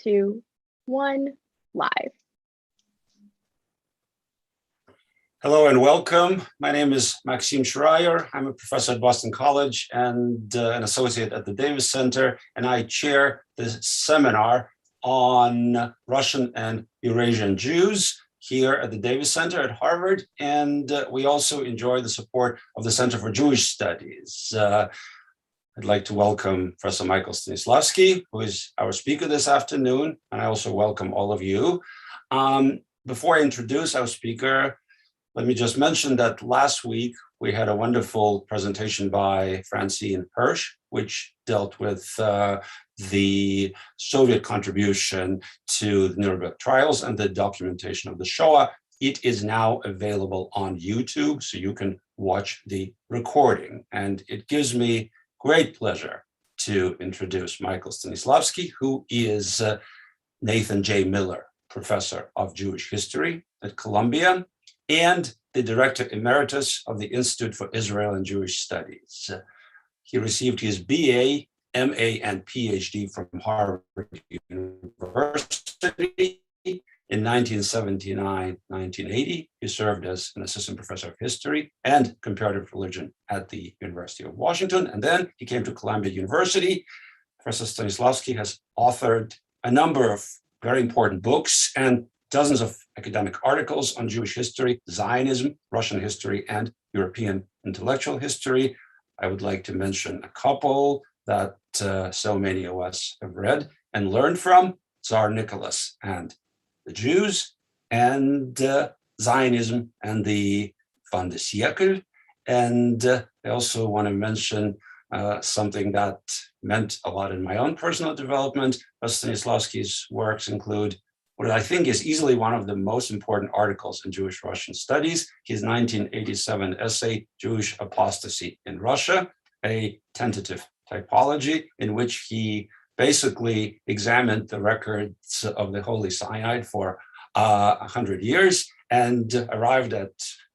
2, 1, live. Hello and welcome. My name is Maxime Schreier. I'm a professor at Boston College and an associate at the Davis Center, and I chair this seminar on Russian and Eurasian Jews here at the Davis Center at Harvard, and we also enjoy the support of the Center for Jewish Studies. I'd like to welcome Professor Michael Stanislawski, who is our speaker this afternoon, and I also welcome all of you. Before I introduce our speaker, let me just mention that last week we had a wonderful presentation by Francine Hirsch, which dealt with the Soviet contribution to the Nuremberg trials and the documentation of the Shoah. It is now available on YouTube, so you can watch the recording. And it gives me great pleasure to introduce Michael Stanislawski, who is Nathan J. Miller Professor of Jewish History at Columbia and the Director Emeritus of the Institute for Israel and Jewish Studies. He received his BA, MA, and PhD from Harvard University. In 1979-1980, he served as an assistant professor of history and comparative religion at the University of Washington. And then he came to Columbia University. Professor Stanislawski has authored a number of very important books and dozens of academic articles on Jewish history, Zionism, Russian history, and European intellectual history. I would like to mention a couple that so many of us have read and learned from: Tsar Nicholas and the Jews, and Zionism and the Fin de Siècle. And I also want to mention something that meant a lot in my own personal development. Stanislawski's works include what I think is easily one of the most important articles in Jewish Russian studies, his 1987 essay, Jewish Apostasy in Russia, a tentative typology in which he basically examined the records of the Holy Synod for 100 years and arrived at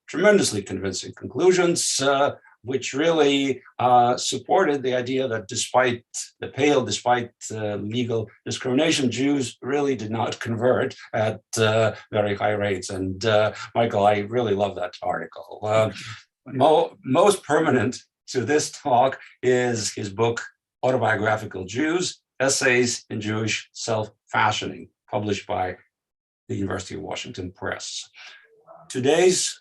tremendously convincing conclusions, which really supported the idea that despite legal discrimination, Jews really did not convert at very high rates. And Michael, I really love that article. Most permanent to this talk is his book, Autobiographical Jews, Essays in Jewish Self-Fashioning, published by the University of Washington Press. Today's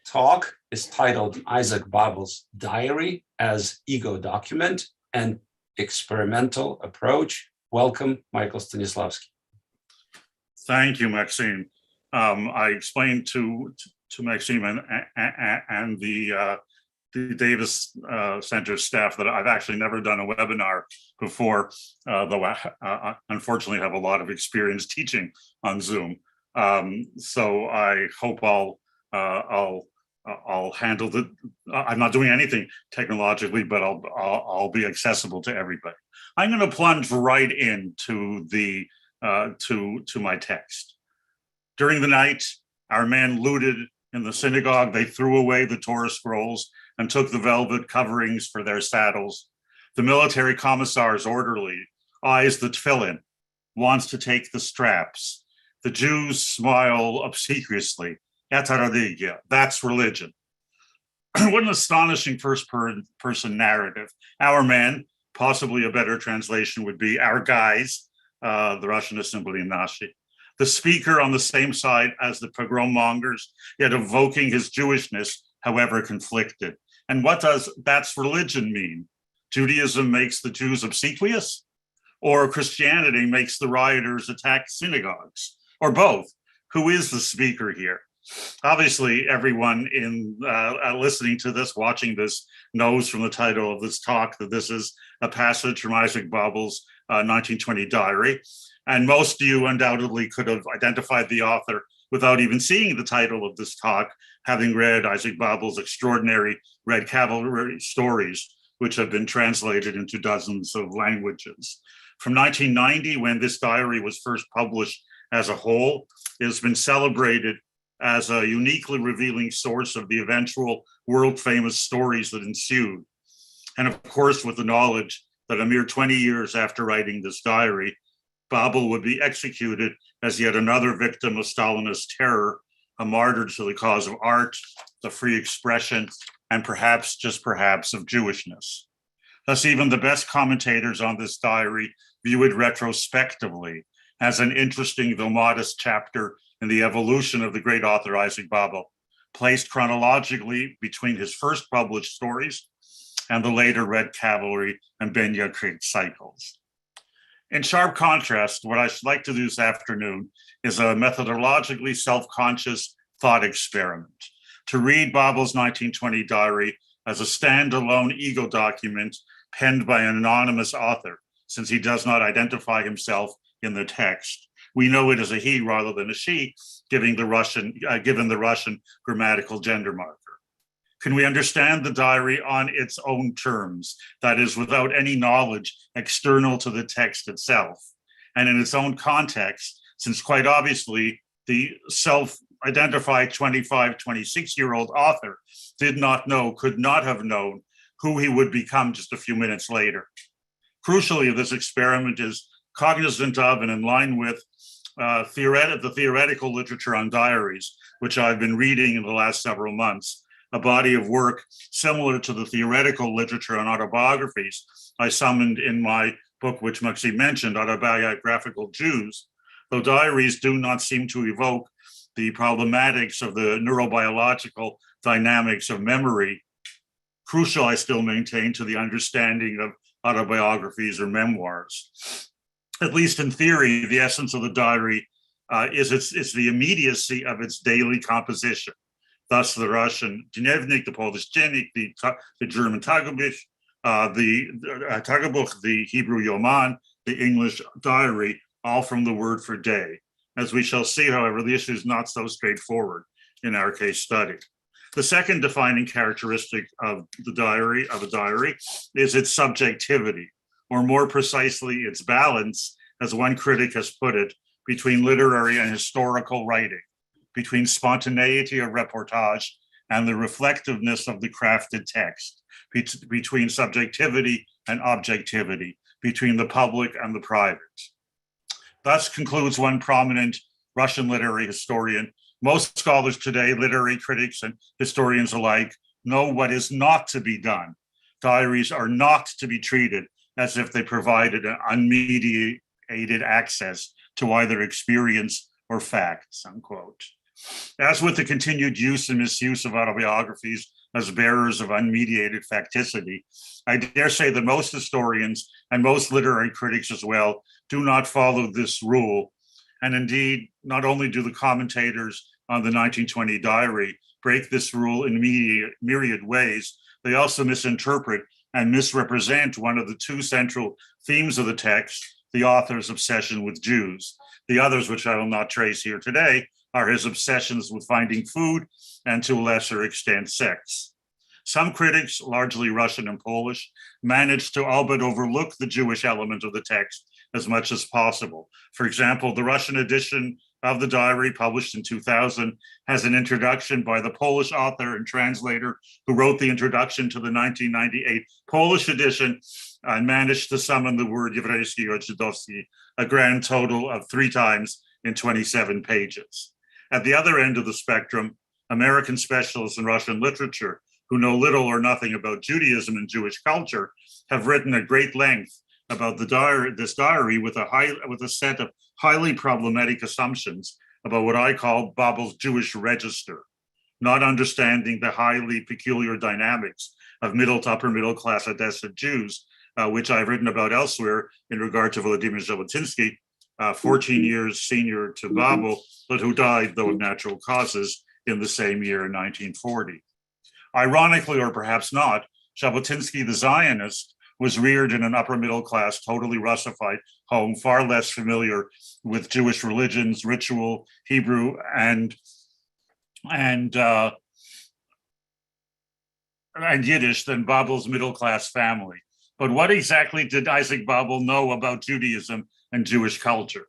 talk is titled Isaac Babel's Diary as Ego Document and Experimental Approach. Welcome, Michael Stanislawski. Thank you, Maxime. I explained to Maxime and the Davis Center staff that I've actually never done a webinar before, though I unfortunately have a lot of experience teaching on Zoom. So I hope I'll handle the. I'm not doing anything technologically, but I'll be accessible to everybody. I'm going to plunge right into the to my text. During the night, our men looted in the synagogue. They threw away the Torah scrolls and took the velvet coverings for their saddles. The military commissar's orderly eyes the tefillin, wants to take the straps. The Jews smile obsequiously. That's religion. What an astonishing first-person narrative. Our men, possibly a better translation would be our guys, the Russian assembly nashi. The speaker on the same side as the pogrom mongers, yet evoking his Jewishness, however conflicted. And what does that's religion mean? Judaism makes the Jews obsequious? Or Christianity makes the rioters attack synagogues? Or both? Who is the speaker here? Obviously, everyone in listening to this, watching this, knows from the title of this talk that this is a passage from Isaac Babel's 1920 diary. And most of you undoubtedly could have identified the author without even seeing the title of this talk, having read Isaac Babel's extraordinary Red Cavalry stories, which have been translated into dozens of languages. From 1990, when this diary was first published as a whole, it has been celebrated as a uniquely revealing source of the eventual world-famous stories that ensued. And of course, with the knowledge that a mere 20 years after writing this diary, Babel would be executed as yet another victim of Stalinist terror, a martyr to the cause of art, the free expression, and perhaps, just perhaps, of Jewishness. Thus, even the best commentators on this diary view it retrospectively as an interesting, though modest, chapter in the evolution of the great author Isaac Babel, placed chronologically between his first published stories and the later Red Cavalry and Ben Yakrit cycles. In sharp contrast, what I should like to do this afternoon is a methodologically self-conscious thought experiment, to read Babel's 1920 diary as a standalone ego document penned by an anonymous author, since he does not identify himself in the text. We know it as a he rather than a she, given the Russian grammatical gender marker. Can we understand the diary on its own terms, that is, without any knowledge external to the text itself, and in its own context, since quite obviously the self-identified 25, 26-year-old author did not know, could not have known who he would become just a few minutes later. Crucially, this experiment is cognizant of and in line with the theoretical literature on diaries, which I've been reading in the last several months, a body of work similar to the theoretical literature on autobiographies I summoned in my book, which Maxime mentioned, Autobiographical Jews, though diaries do not seem to evoke the problematics of the neurobiological dynamics of memory, crucial, I still maintain, to the understanding of autobiographies or memoirs. At least in theory, the essence of the diary is the immediacy of its daily composition. Thus, the Russian Dnevnik, the Polish Dziennik, the German Tagebuch, the Hebrew Yoman, the English diary, all from the word for day. As we shall see, however, the issue is not so straightforward in our case study. The second defining characteristic of a diary is its subjectivity, or more precisely, its balance, as one critic has put it, between literary and historical writing, between spontaneity of reportage and the reflectiveness of the crafted text, between subjectivity and objectivity, between the public and the private. Thus concludes one prominent Russian literary historian. Most scholars today, literary critics and historians alike, know what is not to be done. Diaries are not to be treated as if they provided an unmediated access to either experience or facts, unquote. As with the continued use and misuse of autobiographies as bearers of unmediated facticity, I dare say that most historians and most literary critics as well do not follow this rule. And indeed, not only do the commentators on the 1920 diary break this rule in myriad ways, they also misinterpret and misrepresent one of the two central themes of the text, the author's obsession with Jews. The others, which I will not trace here today, are his obsessions with finding food and, to a lesser extent, sex. Some critics, largely Russian and Polish, managed to all but overlook the Jewish element of the text as much as possible. For example, the Russian edition of the diary, published in 2000, has an introduction by the Polish author and translator who wrote the introduction to the 1998 Polish edition and managed to summon the word Yevreysky or Żydowski a grand total of 3 times in 27 pages. At the other end of the spectrum, American specialists in Russian literature who know little or nothing about Judaism and Jewish culture have written at great length about this diary with a set of highly problematic assumptions about what I call Babel's Jewish register, not understanding the highly peculiar dynamics of middle to upper middle class Odessa Jews, which I've written about elsewhere in regard to Vladimir Jabotinsky, 14 years senior to Babel, but who died, though of natural causes, in the same year in 1940. Ironically, or perhaps not, Jabotinsky, the Zionist, was reared in an upper middle class, totally Russified home, far less familiar with Jewish religions, ritual, Hebrew, and Yiddish than Babel's middle class family. But what exactly did Isaac Babel know about Judaism and Jewish culture?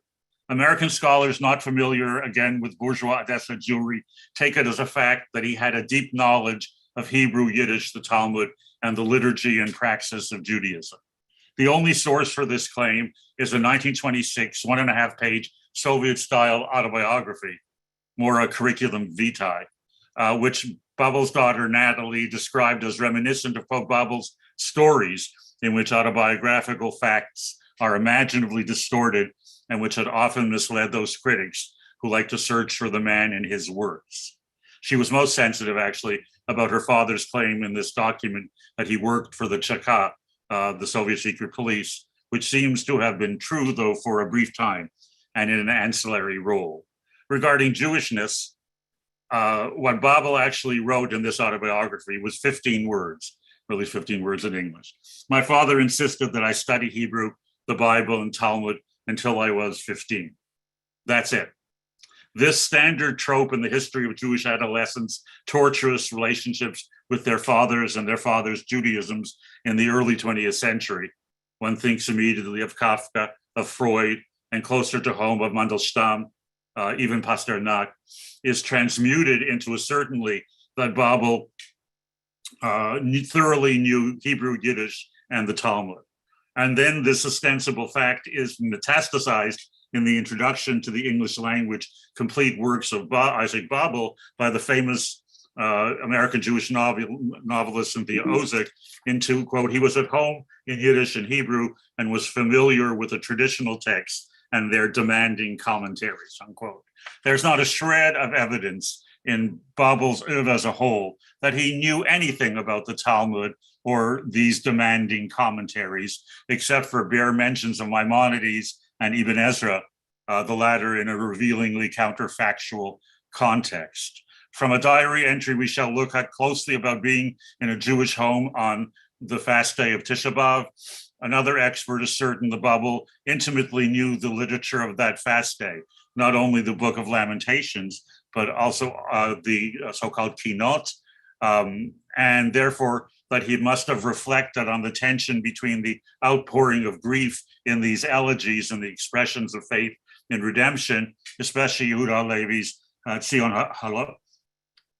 American scholars not familiar, again, with bourgeois Odessa Jewry take it as a fact that he had a deep knowledge of Hebrew, Yiddish, the Talmud, and the liturgy and praxis of Judaism. The only source for this claim is a 1926 1.5-page Soviet-style autobiography, more a curriculum vitae, which Babel's daughter Natalie described as reminiscent of Pope Babel's stories, in which autobiographical facts are imaginatively distorted and which had often misled those critics who like to search for the man in his works. She was most sensitive, actually, about her father's claim in this document that he worked for the Cheka, the Soviet secret police, which seems to have been true, though, for a brief time and in an ancillary role. Regarding Jewishness, what Babel actually wrote in this autobiography was 15 words, or at least 15 words in English. My father insisted that I study Hebrew, the Bible, and Talmud until I was 15. That's it. This standard trope in the history of Jewish adolescents, torturous relationships with their fathers and their fathers' Judaisms in the early 20th century. One thinks immediately of Kafka, of Freud, and closer to home of Mandelstam, even Pasternak, is transmuted into a certainty that Babel thoroughly knew Hebrew, Yiddish, and the Talmud. And then this ostensible fact is metastasized in the introduction to the English language complete works of Isaac Babel by the famous American Jewish novelist Cynthia Ozick into, quote, he was at home in Yiddish and Hebrew and was familiar with the traditional texts and their demanding commentaries, unquote. There's not a shred of evidence in Babel's oeuvre as a whole that he knew anything about the Talmud or these demanding commentaries, except for bare mentions of Maimonides and Ibn Ezra, the latter in a revealingly counterfactual context. From a diary entry we shall look at closely about being in a Jewish home on the fast day of Tisha B'Av, another expert is certain that Babel intimately knew the literature of that fast day, not only the Book of Lamentations, but also the so-called Kinot, and therefore that he must have reflected on the tension between the outpouring of grief in these elegies and the expressions of faith in redemption, especially Yehuda Levi's Tzion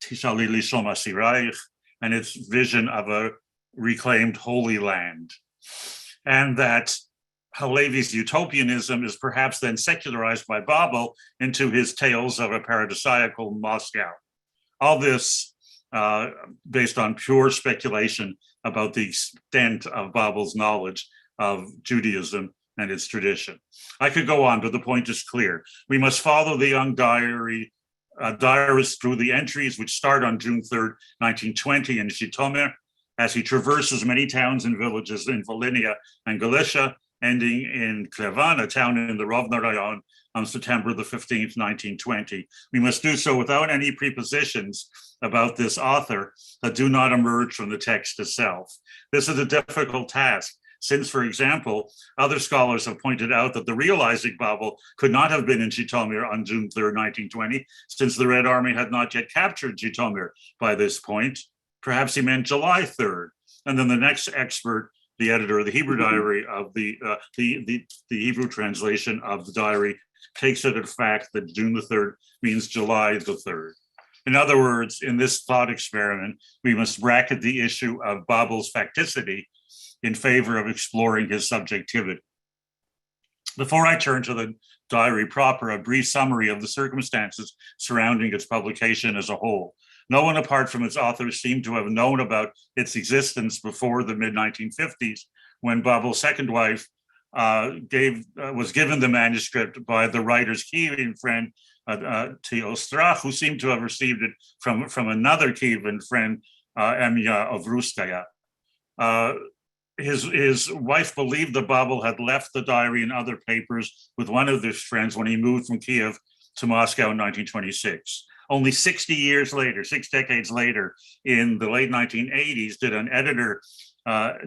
Tisha Li Shoma Siraich, and its vision of a reclaimed Holy Land. And that Halevi's utopianism is perhaps then secularized by Babel into his tales of a paradisiacal Moscow. All this based on pure speculation about the extent of Babel's knowledge of Judaism and its tradition. I could go on, but the point is clear. We must follow the young diarist through the entries which start on June 3rd, 1920 in Zhytomyr, as he traverses many towns and villages in Volhynia and Galicia, ending in Klevan, a town in the Rovno Rayon, on September the 15th, 1920. We must do so without any prepositions about this author that do not emerge from the text itself. This is a difficult task, since, for example, other scholars have pointed out that the real Isaac Babel could not have been in Zhytomyr on June 3rd, 1920, since the Red Army had not yet captured Zhytomyr by this point. Perhaps he meant July 3rd. And then the next expert, the editor of the Hebrew diary of the Hebrew translation of the diary, takes it as fact that June the 3rd means July the 3rd. In other words, in this thought experiment, we must bracket the issue of Babel's facticity in favor of exploring his subjectivity. Before I turn to the diary proper, a brief summary of the circumstances surrounding its publication as a whole. No one apart from its authors seemed to have known about its existence before the mid-1950s, when Babel's second wife was given the manuscript by the writer's Kievan friend, T.O. Strach, who seemed to have received it from another Kievan friend, Emya Ovruskaya. His wife believed that Babel had left the diary and other papers with one of his friends when he moved from Kiev to Moscow in 1926. Only 60 years later, 6 decades later, in the late 1980s, did an editor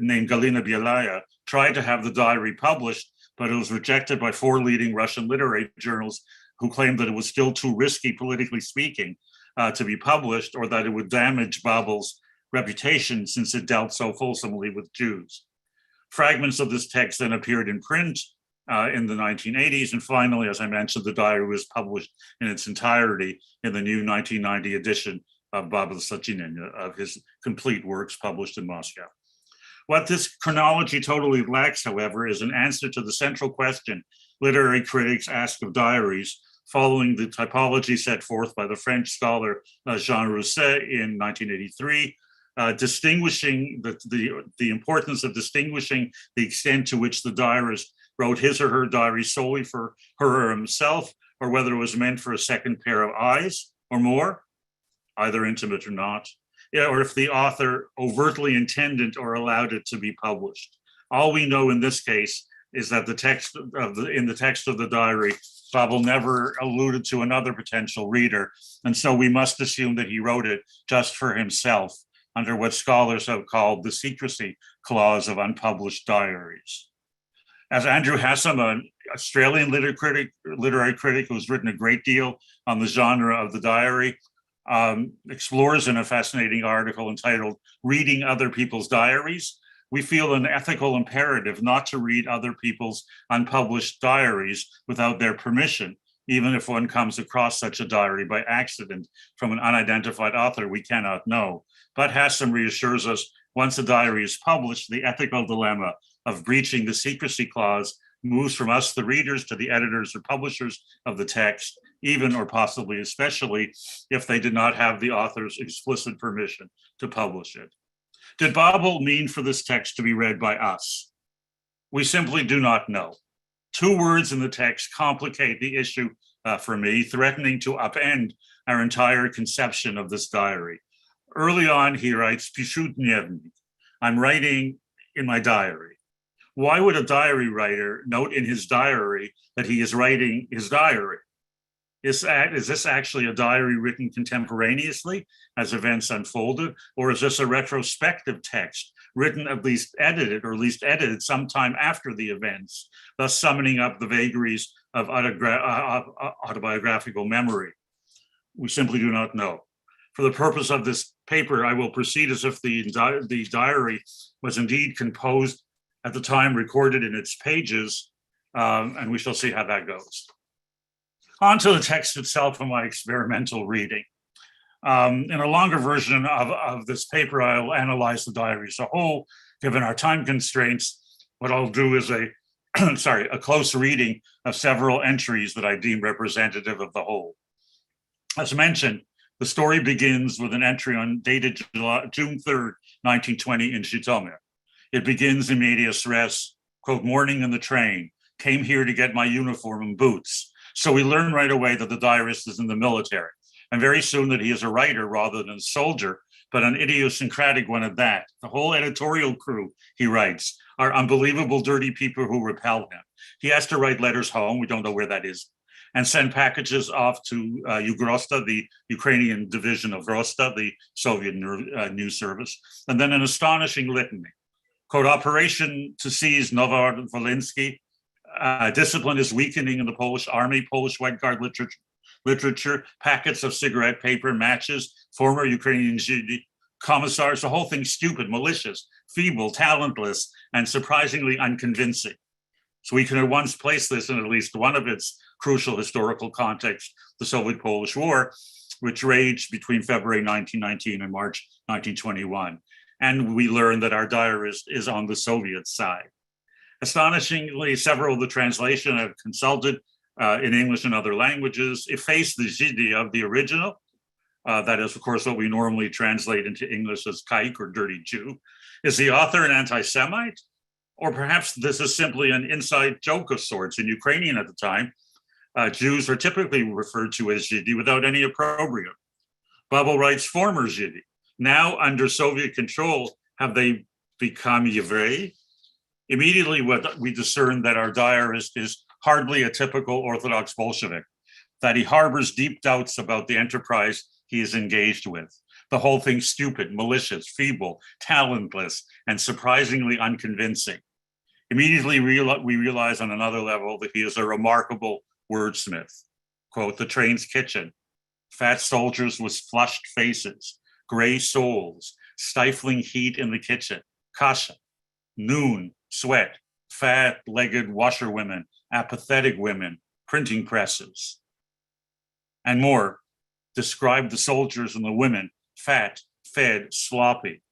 named Galina Bielaya try to have the diary published, but it was rejected by 4 leading Russian literary journals who claimed that it was still too risky, politically speaking, to be published, or that it would damage Babel's reputation since it dealt so fulsomely with Jews. Fragments of this text then appeared in print in the 1980s, and finally, as I mentioned, the diary was published in its entirety in the new 1990 edition of Babel Sachinin, of his complete works published in Moscow. What this chronology totally lacks, however, is an answer to the central question literary critics ask of diaries, following the typology set forth by the French scholar Jean Rousset in 1983, distinguishing the importance of distinguishing the extent to which the diarist wrote his or her diary solely for her or himself, or whether it was meant for a second pair of eyes or more, either intimate or not, or if the author overtly intended or allowed it to be published. All we know in this case is that in the text of the diary, Babel never alluded to another potential reader, and so we must assume that he wrote it just for himself under what scholars have called the Secrecy Clause of unpublished diaries. As Andrew Hassam, an Australian literary critic who's written a great deal on the genre of the diary, explores in a fascinating article entitled Reading Other People's Diaries, we feel an ethical imperative not to read other people's unpublished diaries without their permission, even if one comes across such a diary by accident from an unidentified author we cannot know. But Hassam reassures us, once a diary is published, the ethical dilemma of breaching the secrecy clause moves from us, the readers, to the editors or publishers of the text, even or possibly especially if they did not have the author's explicit permission to publish it. Did Babel mean for this text to be read by us? We simply do not know. Two words in the text complicate the issue for me, threatening to upend our entire conception of this diary. Early on, he writes, "Piszut dnevnik." I'm writing in my diary. Why would a diary writer note in his diary that he is writing his diary? Is this actually a diary written contemporaneously as events unfolded, or is this a retrospective text written at least edited sometime after the events, thus summoning up the vagaries of autobiographical memory? We simply do not know. For the purpose of this paper, I will proceed as if the diary was indeed composed at the time recorded in its pages, and we shall see how that goes. On to the text itself and my experimental reading. In a longer version of this paper, I'll analyze the diary as a whole. Given our time constraints, what I'll do is a close reading of several entries that I deem representative of the whole. As mentioned, the story begins with an entry dated June 3rd, 1920 in Zhytomyr. It begins in medias res, quote, "Morning in the train, came here to get my uniform and boots." So we learn right away that the diarist is in the military, and very soon that he is a writer rather than a soldier, but an idiosyncratic one at that. The whole editorial crew, he writes, are unbelievable dirty people who repel him. He has to write letters home, we don't know where that is, and send packages off to Ugrosta, the Ukrainian division of Rosta, the Soviet news service, and then an astonishing litany. Quote, "Operation to seize Novovolynsky. Discipline is weakening in the Polish army, Polish White Guard literature, packets of cigarette paper, matches, former Ukrainian commissars, the whole thing stupid, malicious, feeble, talentless, and surprisingly unconvincing." So we can at once place this in at least one of its crucial historical contexts, the Soviet-Polish War, which raged between February 1919 and March 1921. And we learn that our diarist is on the Soviet side. Astonishingly, several of the translations I've consulted in English and other languages efface the Zhidi of the original. That is, of course, what we normally translate into English as kaik, or dirty Jew. Is the author an anti-Semite? Or perhaps this is simply an inside joke of sorts. In Ukrainian at the time, Jews are typically referred to as Zhidi without any opprobrium. Babel writes former Zhidi. Now under Soviet control, have they become Yevrei? Immediately, we discern that our diarist is hardly a typical Orthodox Bolshevik, that he harbors deep doubts about the enterprise he is engaged with. The whole thing stupid, malicious, feeble, talentless, and surprisingly unconvincing. Immediately, we realize on another level that he is a remarkable wordsmith. Quote, "The train's kitchen, fat soldiers with flushed faces, gray souls, stifling heat in the kitchen, kasha, noon, sweat, fat-legged washerwomen, apathetic women, printing presses." And more, describe the soldiers and the women, fat, fed, sloppy.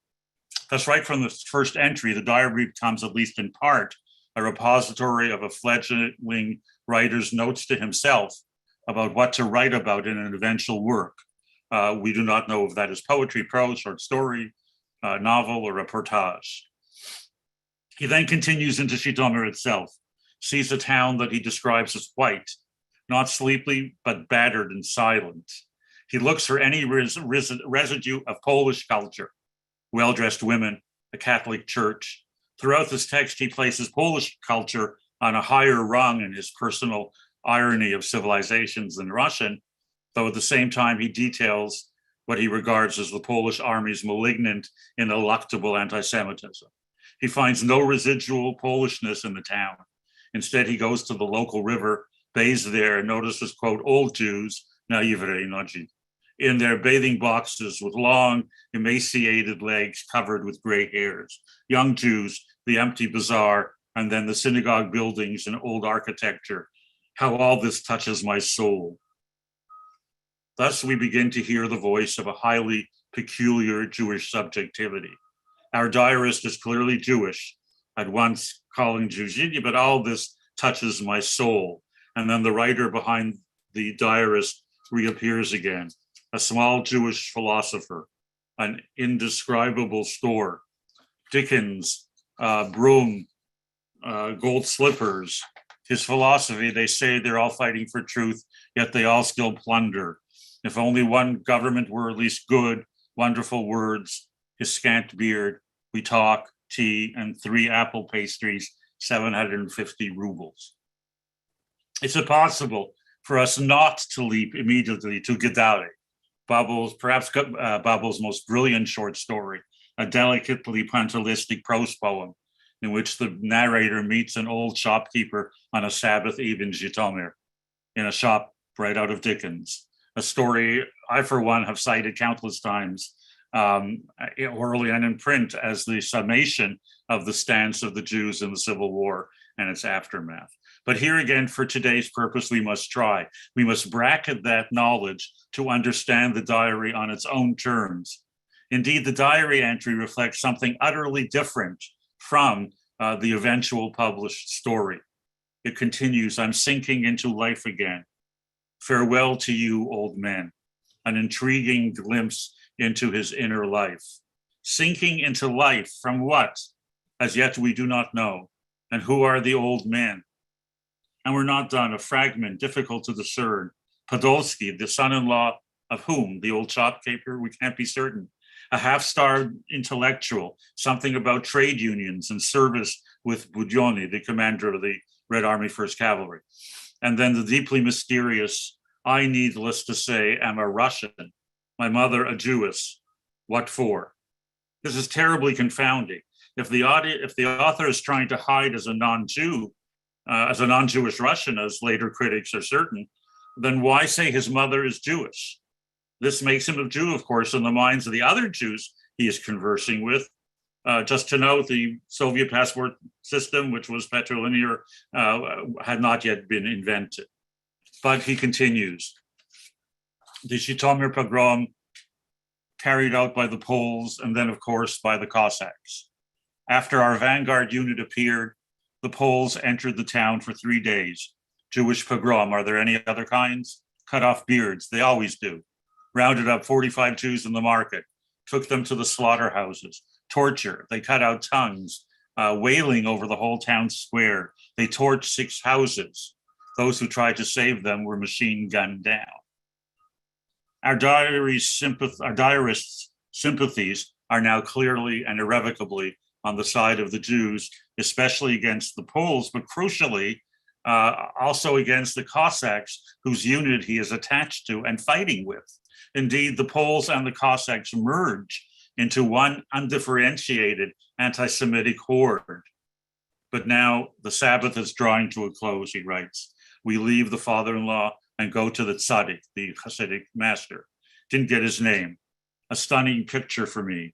Thus, right from the first entry, the diary becomes, at least in part, a repository of a fledgling writer's notes to himself about what to write about in an eventual work. We do not know if that is poetry, prose, short story, novel, or reportage. He then continues into Zhytomyr itself, sees a town that he describes as white, not sleepy, but battered and silent. He looks for any residue of Polish culture, well-dressed women, a Catholic church. Throughout this text, he places Polish culture on a higher rung in his personal irony of civilizations than Russian, though at the same time he details what he regards as the Polish army's malignant, ineluctable anti-Semitism. He finds no residual Polishness in the town. Instead, he goes to the local river, bathes there, and notices, quote, old Jews, not in their bathing boxes with long, emaciated legs covered with gray hairs. Young Jews, the empty bazaar, and then the synagogue buildings and old architecture. How all this touches my soul. Thus, we begin to hear the voice of a highly peculiar Jewish subjectivity. Our diarist is clearly Jewish, at once calling Jewzinia, but all this touches my soul. And then the writer behind the diarist reappears again, a small Jewish philosopher, an indescribable store, Dickens, broom, gold slippers. His philosophy, they say they're all fighting for truth, yet they all still plunder. If only one government were at least good, wonderful words, his scant beard, we talk, tea, and 3 apple pastries, 750 rubles. It's impossible for us not to leap immediately to Gedali, perhaps Babel's most brilliant short story, a delicately pointillistic prose poem in which the narrator meets an old shopkeeper on a Sabbath eve in Zhytomyr, in a shop right out of Dickens. A story I, for one, have cited countless times, orally and in print, as the summation of the stance of the Jews in the Civil War and its aftermath. But here again, for today's purpose, we must try. We must bracket that knowledge to understand the diary on its own terms. Indeed, the diary entry reflects something utterly different from the eventual published story. It continues, I'm sinking into life again. Farewell to you, old men. An intriguing glimpse into his inner life. Sinking into life from what? As yet we do not know. And who are the old men? And we're not done. A fragment difficult to discern. Podolsky, the son-in-law of whom? The old shopkeeper? We can't be certain. A half-starved intellectual, something about trade unions and service with Budyonny, the commander of the Red Army 1st Cavalry. And then the deeply mysterious, I, needless to say, am a Russian. My mother, a Jewess. What for? This is terribly confounding. If the author is trying to hide as a non-Jew, as a non-Jewish Russian, as later critics are certain, then why say his mother is Jewish? This makes him a Jew, of course, in the minds of the other Jews he is conversing with. Just to note, the Soviet passport system, which was patrilinear, had not yet been invented. But he continues. The Zhytomyr pogrom carried out by the Poles and then, of course, by the Cossacks. After our vanguard unit appeared, the Poles entered the town for 3 days. Jewish pogrom, are there any other kinds? Cut off beards, they always do. Rounded up 45 Jews in the market, took them to the slaughterhouses. Torture, they cut out tongues, wailing over the whole town square. They torched 6 houses. Those who tried to save them were machine gunned down. Our diarist's sympathies are now clearly and irrevocably on the side of the Jews, especially against the Poles, but crucially, also against the Cossacks, whose unit he is attached to and fighting with. Indeed, the Poles and the Cossacks merge into one undifferentiated anti-Semitic horde. But now the Sabbath is drawing to a close, he writes. We leave the father-in-law and go to the tzaddik, the Hasidic master. Didn't get his name. A stunning picture for me.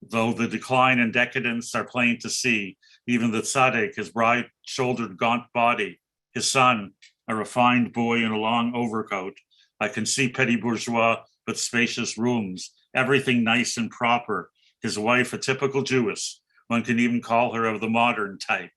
Though the decline and decadence are plain to see, even the tzaddik, his broad-shouldered gaunt body, his son, a refined boy in a long overcoat. I can see petty bourgeois but spacious rooms, everything nice and proper, His wife, a typical Jewess. One can even call her of the modern type.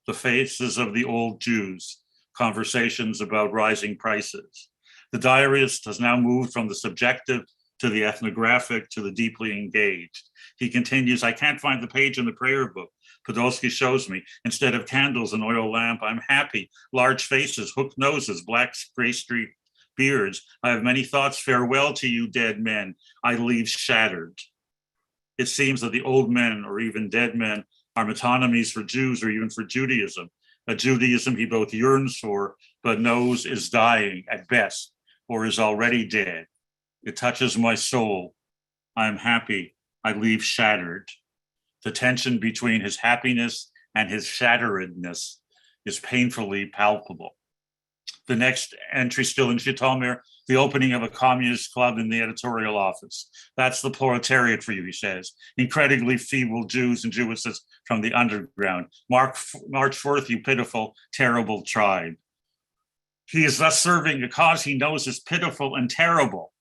The faces of the old Jews, conversations about rising prices. The diarist has now moved from the subjective to the ethnographic to the deeply engaged. He continues, I can't find the page in the prayer book. Podolsky shows me, instead of candles and oil lamp, I'm happy. Large faces, hooked noses, black gray streaked beards. I have many thoughts. Farewell to you, dead men. I leave shattered. It seems that the old men or even dead men are metonymies for Jews or even for Judaism. A Judaism he both yearns for, but knows is dying at best or is already dead. It touches my soul. I am happy. I leave shattered. The tension between his happiness and his shatteredness is painfully palpable. The next entry still in Zhytomyr, the opening of a communist club in the editorial office. That's the proletariat for you, he says. Incredibly feeble Jews and Jewesses from the underground. March forth, you pitiful, terrible tribe. He is thus serving a cause he knows is pitiful and terrible.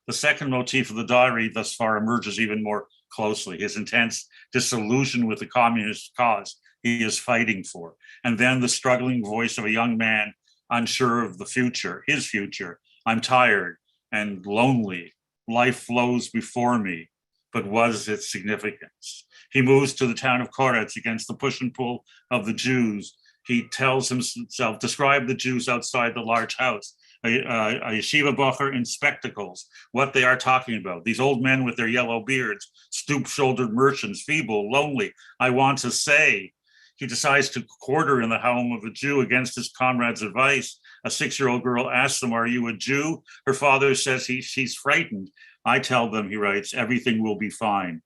The second motif of the diary thus far emerges even more closely, his intense disillusion with the communist cause he is fighting for. And then the struggling voice of a young man unsure of the future, his future. I'm tired and lonely. Life flows before me, but what is its significance? He moves to the town of Koretz against the push and pull of the Jews. He tells himself, describe the Jews outside the large house, a yeshiva bocher in spectacles, what they are talking about. These old men with their yellow beards, stoop-shouldered merchants, feeble, lonely. I want to say. He decides to quarter in the home of a Jew against his comrade's advice. A 6-year-old girl asks him, are you a Jew? Her father says she's frightened. I tell them, he writes, everything will be fine.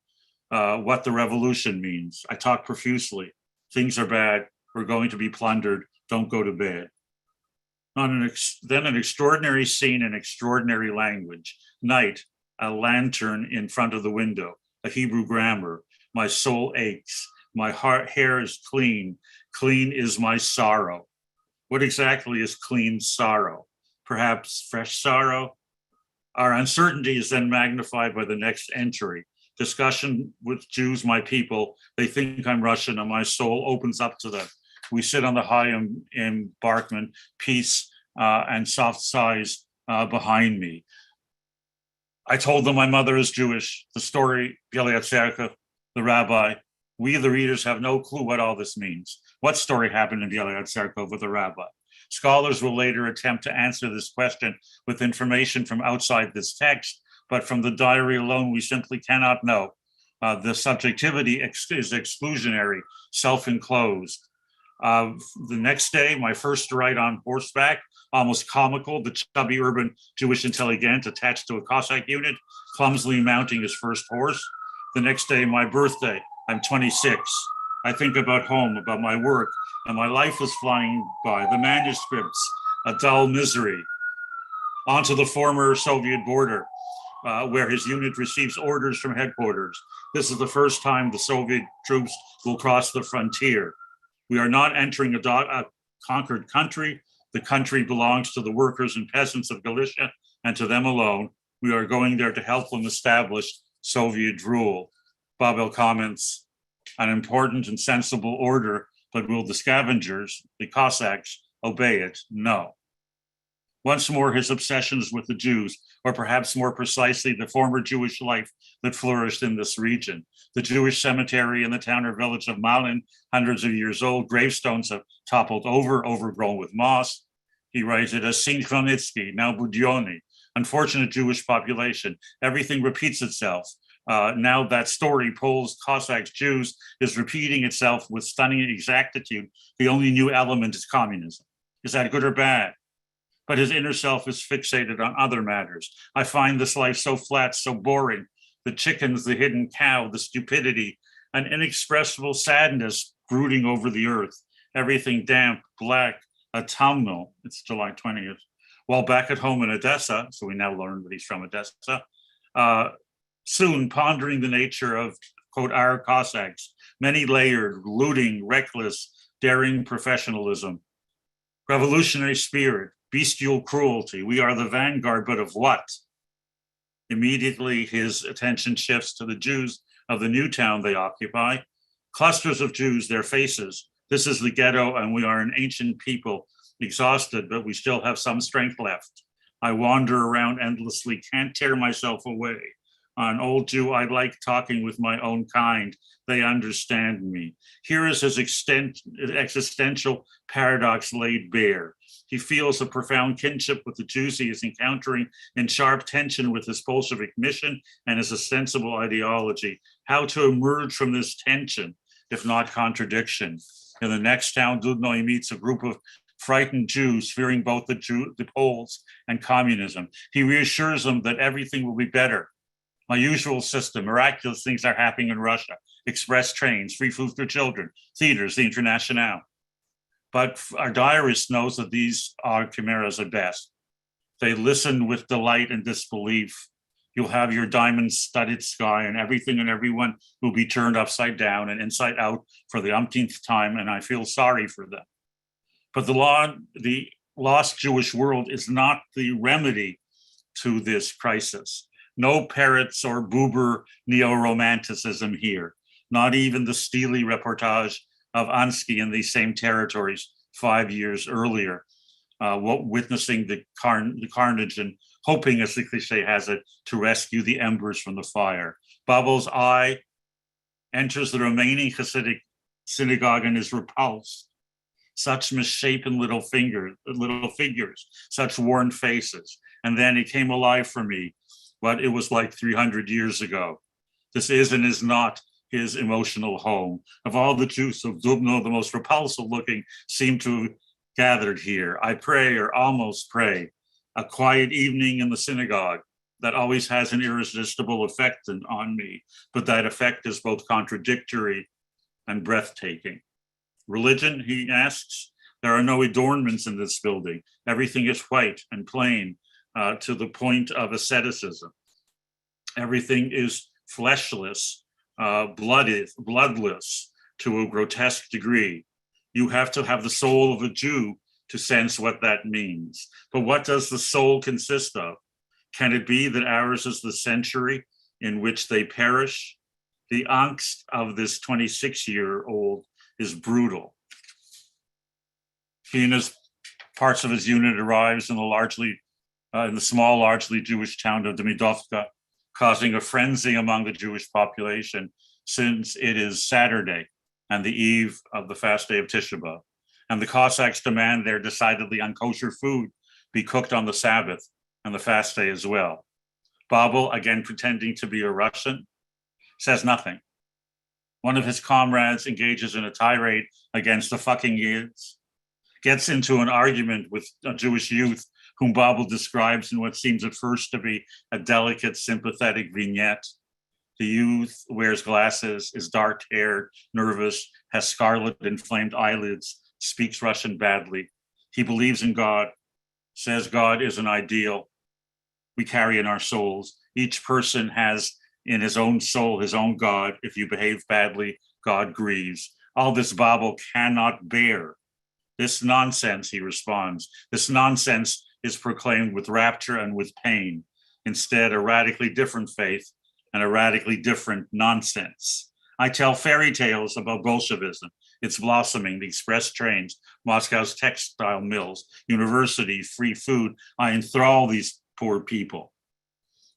What the revolution means. I talk profusely. Things are bad. We're going to be plundered. Don't go to bed. Then an extraordinary scene in extraordinary language. Night, a lantern in front of the window, a Hebrew grammar. My soul aches. My hair is clean. Clean is my sorrow. What exactly is clean sorrow? Perhaps fresh sorrow? Our uncertainty is then magnified by the next entry. Discussion with Jews, my people. They think I'm Russian and my soul opens up to them. We sit on the high embankment, peace and soft sighs behind me. I told them my mother is Jewish. The story, Gilead Serka, the rabbi. We, the readers, have no clue what all this means. What story happened in Gilead Serka with the rabbi? Scholars will later attempt to answer this question with information from outside this text, but from the diary alone, we simply cannot know. The subjectivity is exclusionary, self-enclosed. The next day, my first ride on horseback, almost comical, the chubby urban Jewish intelligent attached to a Cossack unit, clumsily mounting his first horse. The next day, my birthday, I'm 26. I think about home, about my work, and my life is flying by. The manuscripts, a dull misery. Onto the former Soviet border, where his unit receives orders from headquarters. This is the first time the Soviet troops will cross the frontier. We are not entering a conquered country. The country belongs to the workers and peasants of Galicia and to them alone. We are going there to help them establish Soviet rule. Babel comments, an important and sensible order, but will the scavengers, the Cossacks, obey it? No. Once more, his obsessions with the Jews, or perhaps more precisely, the former Jewish life that flourished in this region. The Jewish cemetery in the town or village of Malin, hundreds of years old, gravestones have toppled over, overgrown with moss. He writes it as Synchronitsky, now Budyoni, unfortunate Jewish population. Everything repeats itself. Now that story, Poles, Cossacks, Jews, is repeating itself with stunning exactitude. The only new element is communism. Is that good or bad? But his inner self is fixated on other matters. I find this life so flat, so boring. The chickens, the hidden cow, the stupidity, an inexpressible sadness brooding over the earth. Everything damp, black, autumnal. It's July 20th. While back at home in Odessa, so we now learn that he's from Odessa, soon pondering the nature of, quote, our Cossacks, many-layered, looting, reckless, daring professionalism, revolutionary spirit, bestial cruelty. We are the vanguard, but of what? Immediately, his attention shifts to the Jews of the new town they occupy. Clusters of Jews, their faces. This is the ghetto, and we are an ancient people, exhausted, but we still have some strength left. I wander around endlessly, can't tear myself away. An old Jew, I like talking with my own kind. They understand me. Here is his existential paradox laid bare. He feels a profound kinship with the Jews he is encountering, in sharp tension with his Bolshevik mission and his ostensible ideology. How to emerge from this tension, if not contradiction? In the next town, Dudno, he meets a group of frightened Jews fearing both the Poles and communism. He reassures them that everything will be better. My usual system, miraculous things are happening in Russia. Express trains, free food for children, theaters, the Internationale. But our diarist knows that these are chimeras at best. They listen with delight and disbelief. You'll have your diamond-studded sky, and everything and everyone will be turned upside down and inside out for the umpteenth time, and I feel sorry for them. But the lost Jewish world is not the remedy to this crisis. No parrots or Buber neo-romanticism here, not even the steely reportage of Ansky in these same territories 5 years earlier, witnessing the carnage and hoping, as the cliche has it, to rescue the embers from the fire. Babel's eye enters the remaining Hasidic synagogue and is repulsed. Such misshapen little figures, such worn faces. And then it came alive for me, what it was like 300 years ago. This is and is not his emotional home. Of all the Jews of Dubno, the most repulsive looking seem to have gathered here. I pray, or almost pray, a quiet evening in the synagogue that always has an irresistible effect on me, but that effect is both contradictory and breathtaking. Religion, he asks, there are no adornments in this building. Everything is white and plain to the point of asceticism. Everything is fleshless, bloodless to a grotesque degree. You have to have the soul of a Jew to sense what that means. But what does the soul consist of? Can it be that ours is the century in which they perish? The angst of this 26-year-old is brutal. He and his parts of his unit arrives in the small, largely Jewish town of Demidovka, causing a frenzy among the Jewish population since it is Saturday and the eve of the fast day of Tisha B'Av. And the Cossacks demand their decidedly unkosher food be cooked on the Sabbath and the fast day as well. Babel, again pretending to be a Russian, says nothing. One of his comrades engages in a tirade against the fucking Yids, gets into an argument with a Jewish youth whom Babel describes in what seems at first to be a delicate, sympathetic vignette. The youth wears glasses, is dark-haired, nervous, has scarlet inflamed eyelids, speaks Russian badly. He believes in God, says God is an ideal we carry in our souls. Each person has in his own soul his own God. If you behave badly, God grieves. All this Babel cannot bear. This nonsense, he responds, this nonsense is proclaimed with rapture and with pain. Instead, a radically different faith and a radically different nonsense. I tell fairy tales about Bolshevism, its blossoming, the express trains, Moscow's textile mills, universities, free food. I enthrall these poor people.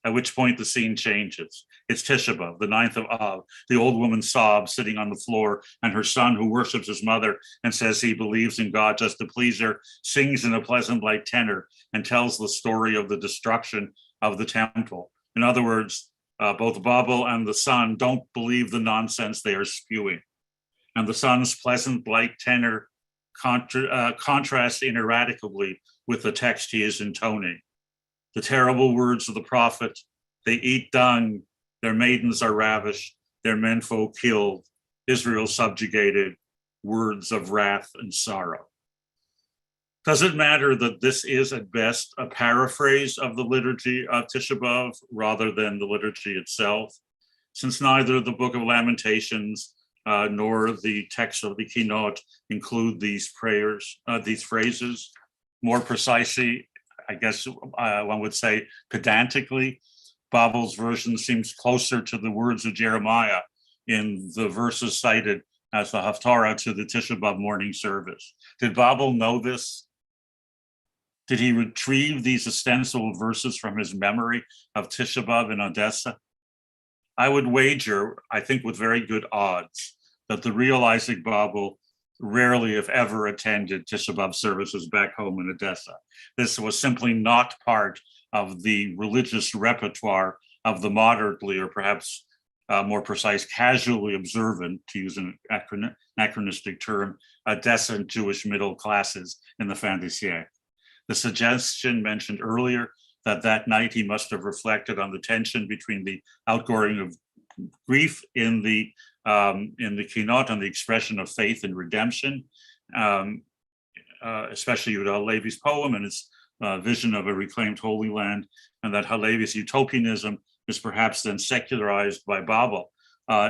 At which point the scene changes. It's Tisha B'Av, the 9th of Av. The old woman sobs, sitting on the floor, and her son, who worships his mother and says he believes in God just to please her, sings in a pleasant light tenor and tells the story of the destruction of the temple. In other words, both Babel and the son don't believe the nonsense they are spewing. And the son's pleasant light tenor contrasts ineradicably with the text he is intoning. The terrible words of the prophet, they eat dung, their maidens are ravished, their menfolk killed, Israel subjugated, words of wrath and sorrow. Does it matter that this is at best a paraphrase of the liturgy of Tisha B'Av rather than the liturgy itself? Since neither the Book of Lamentations nor the text of the Kinot include these prayers, these phrases, more precisely, I guess one would say pedantically, Babel's version seems closer to the words of Jeremiah in the verses cited as the Haftarah to the Tisha B'Av morning service. Did Babel know this? Did he retrieve these ostensible verses from his memory of Tisha B'Av in Odessa? I would wager, I think with very good odds, that the real Isaac Babel rarely, if ever, attended Tisha B'Av services back home in Odessa. This was simply not part of the religious repertoire of the moderately, or perhaps more precise, casually observant, to use an anachronistic term, Odessan Jewish middle classes in the fin de siècle. The suggestion mentioned earlier that night he must have reflected on the tension between the outgoing of grief in the Kinot and the expression of faith and redemption, especially Yehuda Halevi's poem and its vision of a reclaimed Holy Land, and that Halevi's utopianism is perhaps then secularized by Babel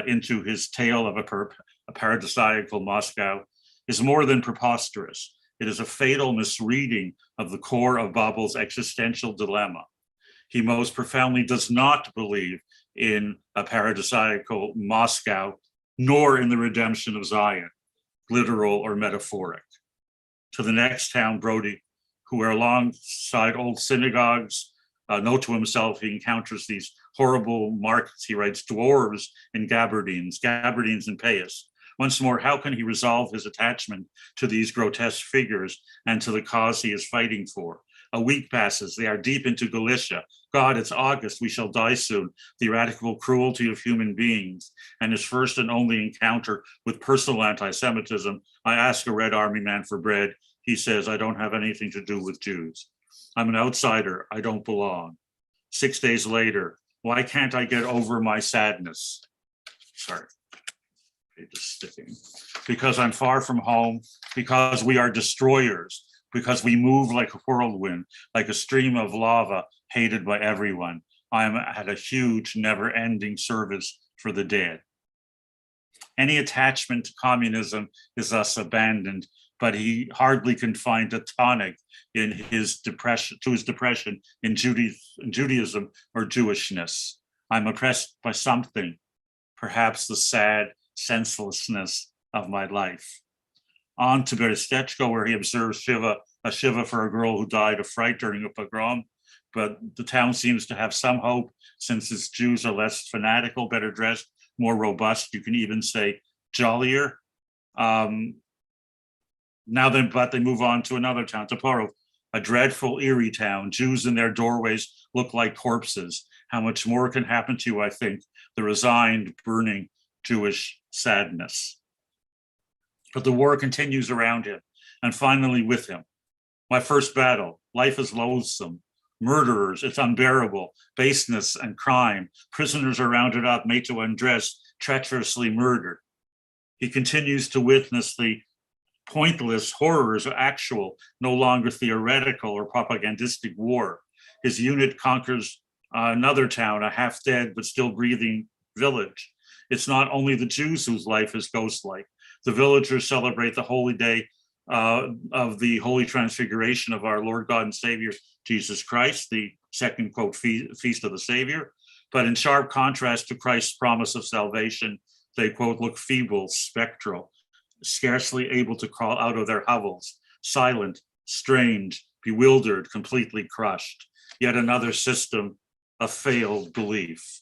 into his tale of a paradisiacal Moscow, is more than preposterous. It is a fatal misreading of the core of Babel's existential dilemma. He most profoundly does not believe in a paradisiacal Moscow, nor in the redemption of Zion, literal or metaphoric. To the next town, Brody, who are alongside old synagogues, note to himself he encounters these horrible markets. He writes dwarves in gabardines and payas. Once more, how can he resolve his attachment to these grotesque figures and to the cause he is fighting for? A week passes, they are deep into Galicia. God, it's August, we shall die soon. The eradical cruelty of human beings. And his first and only encounter with personal anti-Semitism. I ask a Red Army man for bread. He says, I don't have anything to do with Jews. I'm an outsider, I don't belong. 6 days later, why can't I get over my sadness? Sorry. Just sticking. Because I'm far from home, because we are destroyers, because we move like a whirlwind, like a stream of lava, hated by everyone. I am at a huge, never-ending service for the dead. Any attachment to communism is thus abandoned, but he hardly can find a tonic in his depression in Judaism or Jewishness. I'm oppressed by something, perhaps the sad senselessness of my life. On to Berestechko, where he observes a shiva for a girl who died of fright during a pogrom. But the town seems to have some hope, since its Jews are less fanatical, better dressed, more robust. You can even say jollier. But they move on to another town, Toporov, a dreadful, eerie town. Jews in their doorways look like corpses. How much more can happen to you, I think, the resigned, burning Jewish sadness. But the war continues around him, and finally with him. My first battle, life is loathsome. Murderers, it's unbearable. Baseness and crime. Prisoners are rounded up, made to undress, treacherously murdered. He continues to witness the pointless horrors of actual, no longer theoretical or propagandistic war. His unit conquers another town, a half-dead but still breathing village. It's not only the Jews whose life is ghost-like. The villagers celebrate the holy day of the Holy Transfiguration of our Lord God and Savior, Jesus Christ, the second, quote, feast of the Savior. But in sharp contrast to Christ's promise of salvation, they, quote, look feeble, spectral, scarcely able to crawl out of their hovels, silent, strange, bewildered, completely crushed. Yet another system of failed belief.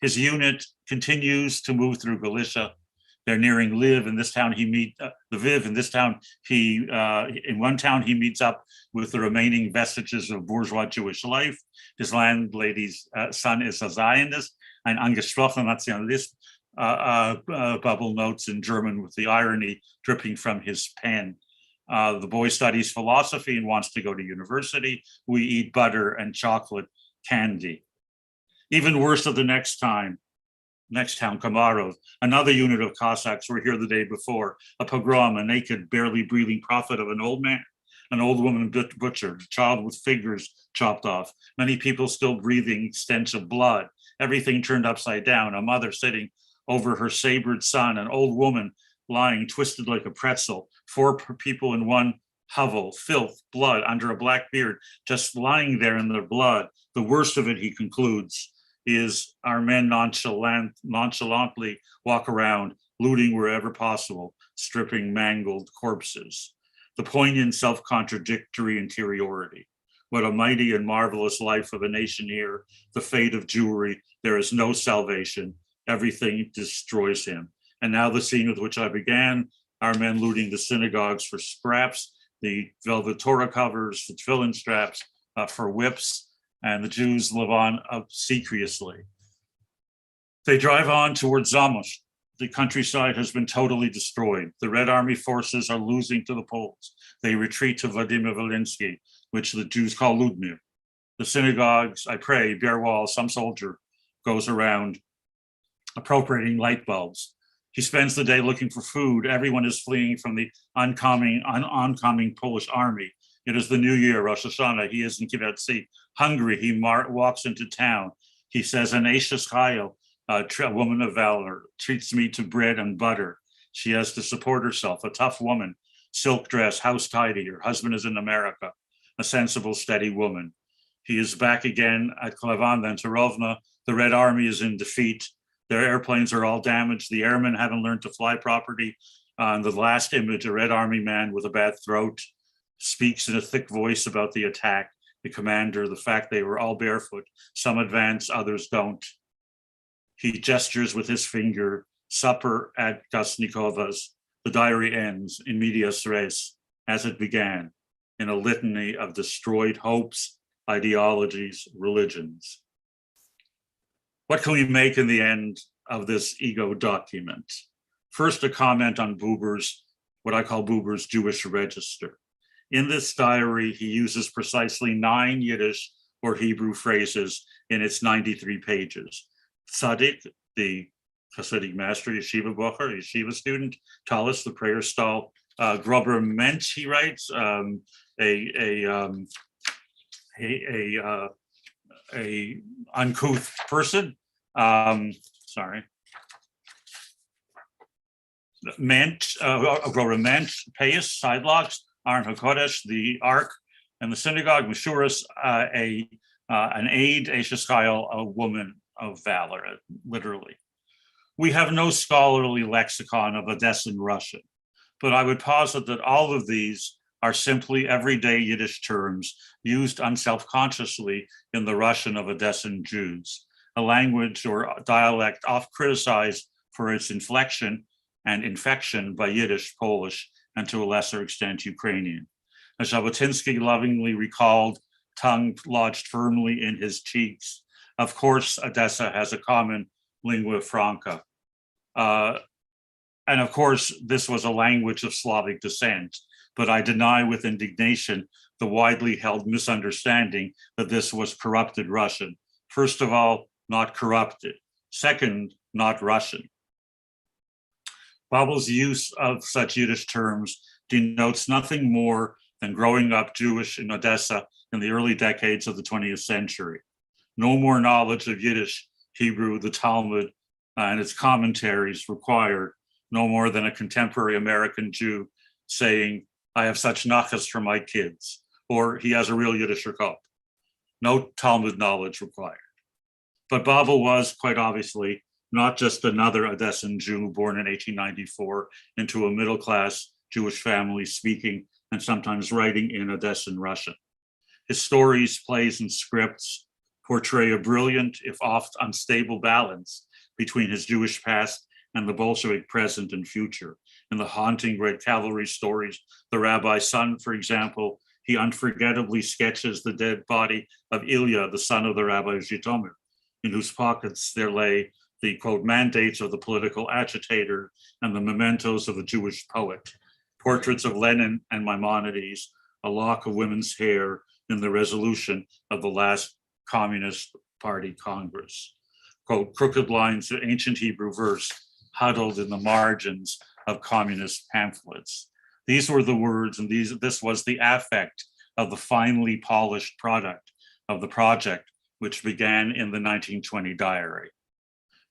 His unit continues to move through Galicia. They're nearing Lviv. In this town, in one town, he meets up with the remaining vestiges of bourgeois Jewish life. His landlady's son is a Zionist, ein angesprochener Nationalist. Babel notes in German with the irony dripping from his pen. The boy studies philosophy and wants to go to university. We eat butter and chocolate candy. Even worse at the next town, Komarov, another unit of Cossacks were here the day before. A pogrom, a naked, barely breathing prophet of an old man, an old woman butchered, a child with fingers chopped off, many people still breathing stench of blood, everything turned upside down, a mother sitting over her sabered son, an old woman lying twisted like a pretzel, 4 people in one hovel, filth, blood under a black beard, just lying there in their blood. The worst of it, he concludes, is our men nonchalantly walk around, looting wherever possible, stripping mangled corpses. The poignant self-contradictory interiority. What a mighty and marvelous life of a nation here, the fate of Jewry, there is no salvation, everything destroys him. And now the scene with which I began, our men looting the synagogues for scraps, the velvet Torah covers, the tefillin straps for whips, and the Jews live on obsequiously. They drive on towards Zamość. The countryside has been totally destroyed. The Red Army forces are losing to the Poles. They retreat to Vladimir Volynski, which the Jews call Ludmir. The synagogues, I pray, bare walls, some soldier goes around appropriating light bulbs. He spends the day looking for food. Everyone is fleeing from the oncoming Polish army. It is the new year, Rosh Hashanah. He is in Kibbutz. Hungry, he walks into town. He says, an Ashes Chayil, a woman of valor, treats me to bread and butter. She has to support herself, a tough woman, silk dress, house tidy. Her husband is in America, a sensible, steady woman. He is back again at Klevan, then to Rovna. The Red Army is in defeat. Their airplanes are all damaged. The airmen haven't learned to fly properly. On the last image, a Red Army man with a bad throat speaks in a thick voice about the attack, the commander, the fact they were all barefoot. Some advance, others don't. He gestures with his finger, supper at Gasnikova's. The diary ends in medias res, as it began, in a litany of destroyed hopes, ideologies, religions. What can we make in the end of this ego document? First, a comment on Buber's, what I call Buber's Jewish register. In this diary, he uses precisely 9 Yiddish or Hebrew phrases in its 93 pages. Tzaddik, the Hasidic master, yeshiva bocher, yeshiva student, Talis, the prayer stall, Grober Mensch, he writes, a uncouth person. Sorry. Mensch, Grober Mensch, Pais, Sidelocks, Aron HaKodesh, the Ark, and the synagogue, Meshuras, an aide, Ashes Chayil, a woman of valor, literally. We have no scholarly lexicon of Odessan Russian, but I would posit that all of these are simply everyday Yiddish terms used unselfconsciously in the Russian of Odessan Jews, a language or dialect oft criticized for its inflection and infection by Yiddish, Polish, and to a lesser extent, Ukrainian. As Jabotinsky lovingly recalled, tongue lodged firmly in his cheeks. Of course, Odessa has a common lingua franca. And of course, this was a language of Slavic descent, but I deny with indignation the widely held misunderstanding that this was corrupted Russian. First of all, not corrupted. Second, not Russian. Babel's use of such Yiddish terms denotes nothing more than growing up Jewish in Odessa in the early decades of the 20th century. No more knowledge of Yiddish, Hebrew, the Talmud, and its commentaries required, no more than a contemporary American Jew saying, I have such nachas for my kids, or he has a real Yiddish cup. No Talmud knowledge required. But Babel was, quite obviously, not just another Odessan Jew born in 1894 into a middle-class Jewish family speaking and sometimes writing in Odessan Russian. His stories, plays, and scripts portray a brilliant, if oft unstable, balance between his Jewish past and the Bolshevik present and future. In the haunting Red Cavalry stories, The Rabbi's Son, for example, he unforgettably sketches the dead body of Ilya, the son of the Rabbi Zhitomir, in whose pockets there lay the, quote, mandates of the political agitator and the mementos of the Jewish poet, portraits of Lenin and Maimonides, a lock of women's hair in the resolution of the last Communist Party Congress. Quote, crooked lines of ancient Hebrew verse huddled in the margins of communist pamphlets. These were the words, and this was the affect of the finely polished product of the project, which began in the 1920 diary.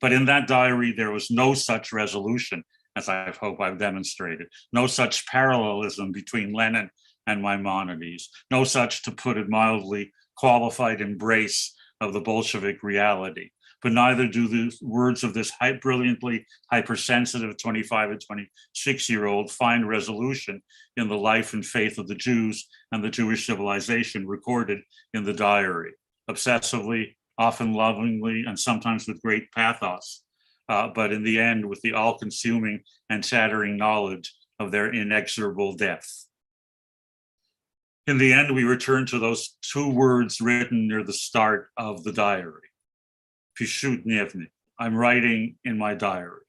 But in that diary, there was no such resolution, as I hope I've demonstrated, no such parallelism between Lenin and Maimonides, no such, to put it mildly, qualified embrace of the Bolshevik reality. but neither do the words of this brilliantly hypersensitive 25 and 26-year-old find resolution in the life and faith of the Jews and the Jewish civilization recorded in the diary, obsessively, often lovingly, and sometimes with great pathos, but in the end with the all-consuming and shattering knowledge of their inexorable death. In the end, we return to those two words written near the start of the diary. Pishut Nevni, I'm writing in my diary.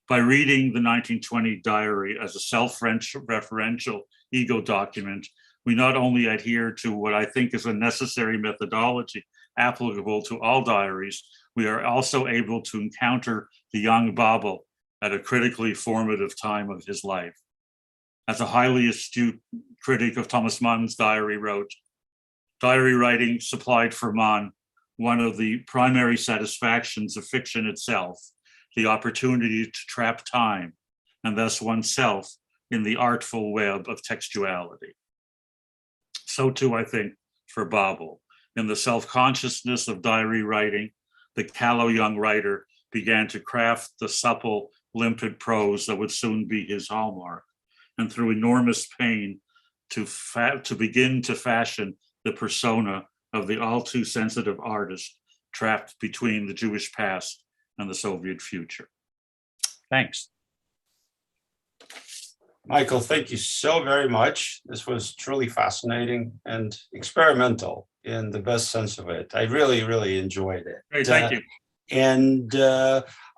By reading the 1920 diary as a self-referential ego document, we not only adhere to what I think is a necessary methodology applicable to all diaries, we are also able to encounter the young Babel at a critically formative time of his life. As a highly astute critic of Thomas Mann's diary wrote, diary writing supplied for Mann one of the primary satisfactions of fiction itself, the opportunity to trap time and thus oneself in the artful web of textuality. So too, I think, for Babel. In the self-consciousness of diary writing, the callow young writer began to craft the supple, limpid prose that would soon be his hallmark, and through enormous pain to begin to fashion the persona of the all too sensitive artist trapped between the Jewish past and the Soviet future. Thanks. Michael, thank you so very much. This was truly fascinating and experimental in the best sense of it. I really, really enjoyed it. Hey, thank you. And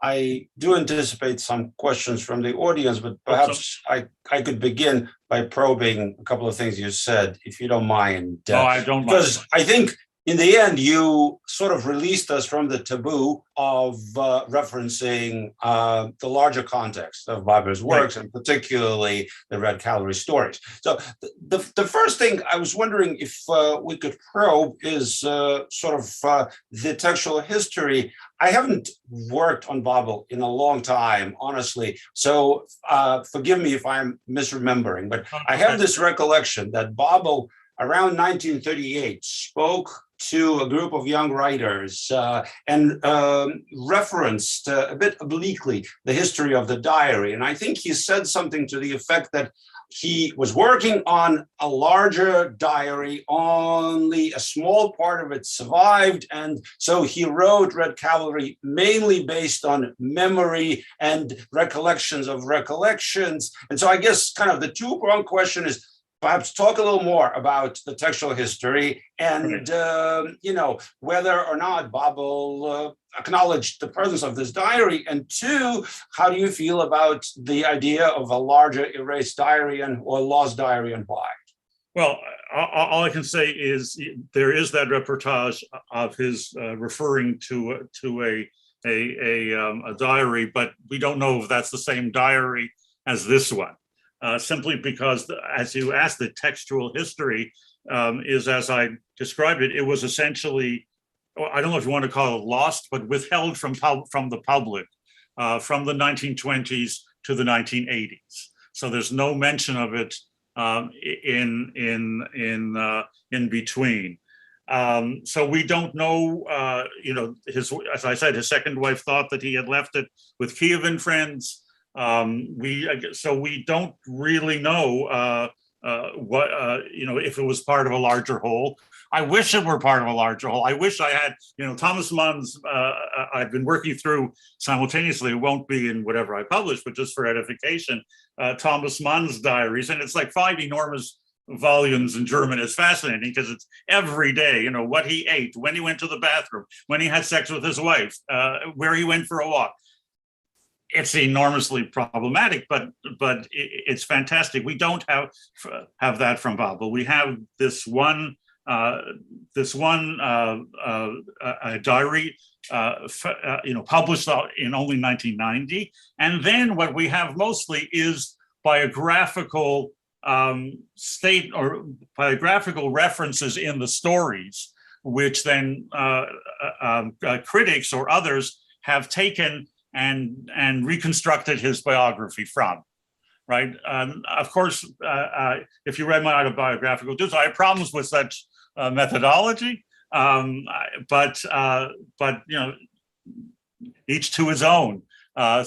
I do anticipate some questions from the audience, but perhaps I could begin by probing a couple of things you said, if you don't mind. No, I don't mind. Because I think in the end, you sort of released us from the taboo of referencing the larger context of Babel's works, and particularly the Red Cavalry stories. So the first thing I was wondering if we could probe is sort of the textual history. I haven't worked on Babel in a long time, honestly, so forgive me if I'm misremembering, but I have this recollection that Babel around 1938 spoke to a group of young writers and referenced a bit obliquely the history of the diary. And I think he said something to the effect that he was working on a larger diary, only a small part of it survived. And so he wrote Red Cavalry mainly based on memory and recollections of recollections. And so I guess kind of the two-pronged question is, perhaps talk a little more about the textual history and, whether or not Babel acknowledged the presence of this diary. And two, how do you feel about the idea of a larger erased diary or lost diary, and why? Well, all I can say is there is that reportage of his referring to a diary, but we don't know if that's the same diary as this one. Simply because, as you asked, the textual history is, as I described it, it was essentially, I don't know if you want to call it lost, but withheld from the public from the 1920s to the 1980s. So there's no mention of it in between. So we don't know. As I said, his second wife thought that he had left it with Kievan friends. We don't really know if it was part of a larger whole. I wish it were part of a larger whole. I wish I had, Thomas Mann's, I've been working through simultaneously, it won't be in whatever I publish, but just for edification, Thomas Mann's diaries. And it's like 5 enormous volumes in German. It's fascinating because it's every day, what he ate, when he went to the bathroom, when he had sex with his wife, where he went for a walk. It's enormously problematic, but it's fantastic. We don't have that from Babel. We have this one diary, published in only 1990, and then what we have mostly is biographical biographical references in the stories, which then critics or others have taken and reconstructed his biography from, right? Of course, if you read my autobiographical duties, I have problems with such methodology, but each to his own. I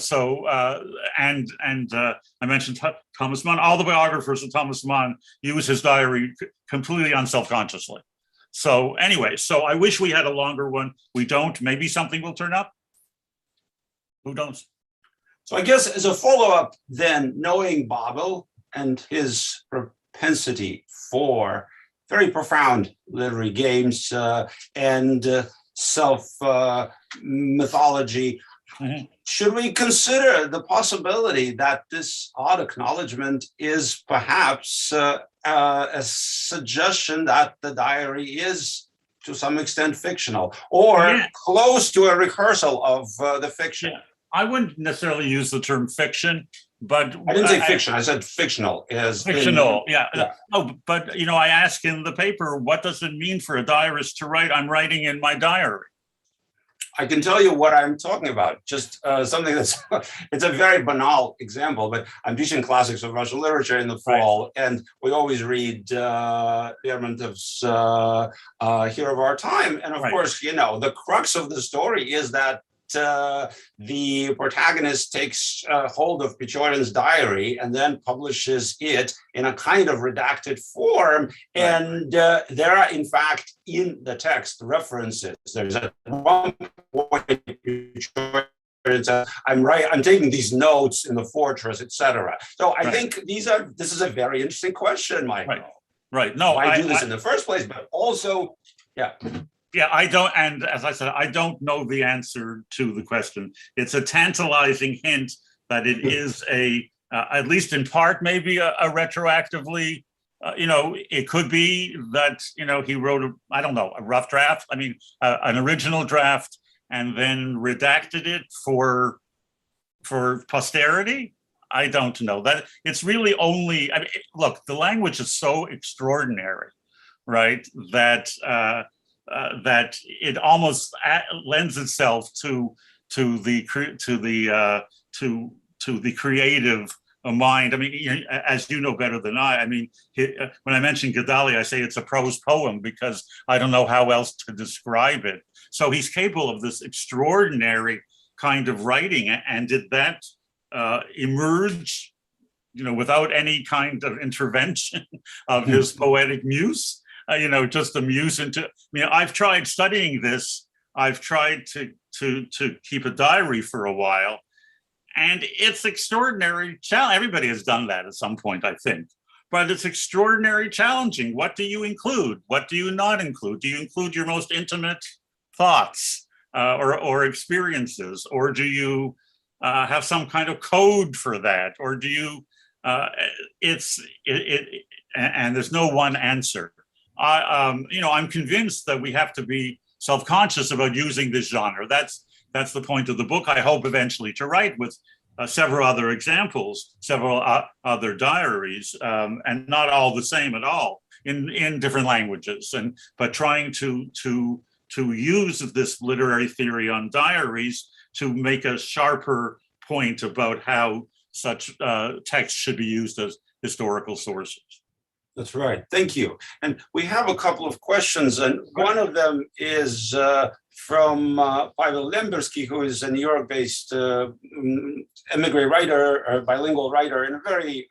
mentioned Thomas Mann. All the biographers of Thomas Mann use his diary completely unselfconsciously. So anyway, so I wish we had a longer one. We don't. Maybe something will turn up. Who knows? So I guess as a follow-up, then, knowing Babel and his propensity for very profound literary games and self-mythology, should we consider the possibility that this odd acknowledgement is perhaps a suggestion that the diary is to some extent fictional or close to a rehearsal of the fiction? Yeah. I wouldn't necessarily use the term fiction, but I didn't say fiction. I said fictional. Fictional, yeah. Oh, but I ask in the paper, what does it mean for a diarist to write? I'm writing in my diary. I can tell you what I'm talking about. Just something that's, it's a very banal example, but I'm teaching classics of Russian literature in the fall, and we always read Lermontov's Hero of Our Time. And of course, the crux of the story is that the protagonist takes hold of Pechorin's diary and then publishes it in a kind of redacted form. And there are, in fact, in the text references. There's at one point, I'm taking these notes in the fortress, etc. So I think this is a very interesting question, Michael. Right. No, why do this in the first place, but also, Yeah, I don't, and as I said, I don't know the answer to the question. It's a tantalizing hint that it is at least in part, maybe a retroactively, it could be that, he wrote a rough draft, an original draft, and then redacted it for posterity. I don't know. That it's really only, look, the language is so extraordinary, right, that it almost lends itself to the creative mind. As you know better than I. When I mention Gedalia, I say it's a prose poem because I don't know how else to describe it. So he's capable of this extraordinary kind of writing, and did that emerge, without any kind of intervention of his poetic muse? Just a muse into. I've tried studying this. I've tried to keep a diary for a while, and it's extraordinary. Everybody has done that at some point, I think, but it's extraordinary challenging. What do you include? What do you not include? Do you include your most intimate thoughts or experiences, or do you have some kind of code for that, or do you? And there's no one answer. I'm convinced that we have to be self-conscious about using this genre. That's the point of the book. I hope eventually to write with several other examples, several other diaries, and not all the same at all in different languages. But trying to use this literary theory on diaries to make a sharper point about how such texts should be used as historical sources. That's right. Thank you. And we have a couple of questions, and one of them is from Pavel Lembersky, who is a New York-based emigre writer, bilingual writer, and a very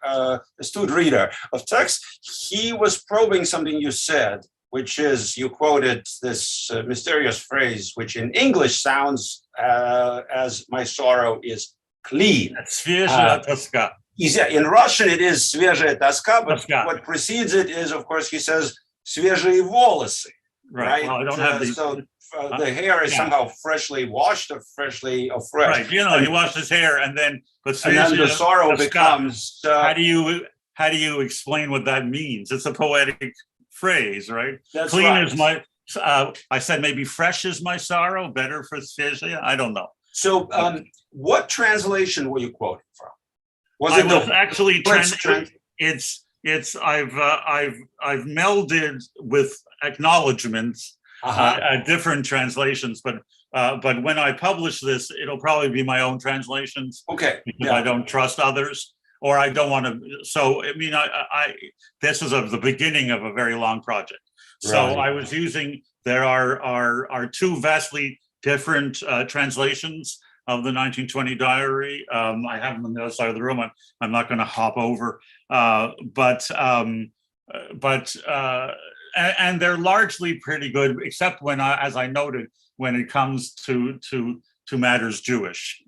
astute reader of text. He was probing something you said, which is, you quoted this mysterious phrase, which in English sounds as "my sorrow is clean." In Russian, it is свежая тоска, but what precedes it is, of course, he says свежие волосы, right? Well, I don't have these. So the hair is somehow freshly washed or freshly fresh. Right, he washed his hair, and then the sorrow becomes. How do you explain what that means? It's a poetic phrase, right? That's clean right. is my. I said maybe fresh is my sorrow, better for свежая. I don't know. So, what translation were you quoting from? I was actually I've melded with acknowledgements different translations, but when I publish this, it'll probably be my own translations. Okay, because I don't trust others, or I don't want to. So this is the beginning of a very long project. So I was using. There are two vastly different translations of the 1920 diary. I have them on the other side of the room. I'm not going to hop over, and they're largely pretty good, except when, as I noted, when it comes to matters Jewish.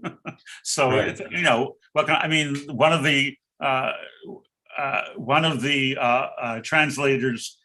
So Right. you know, one of the translators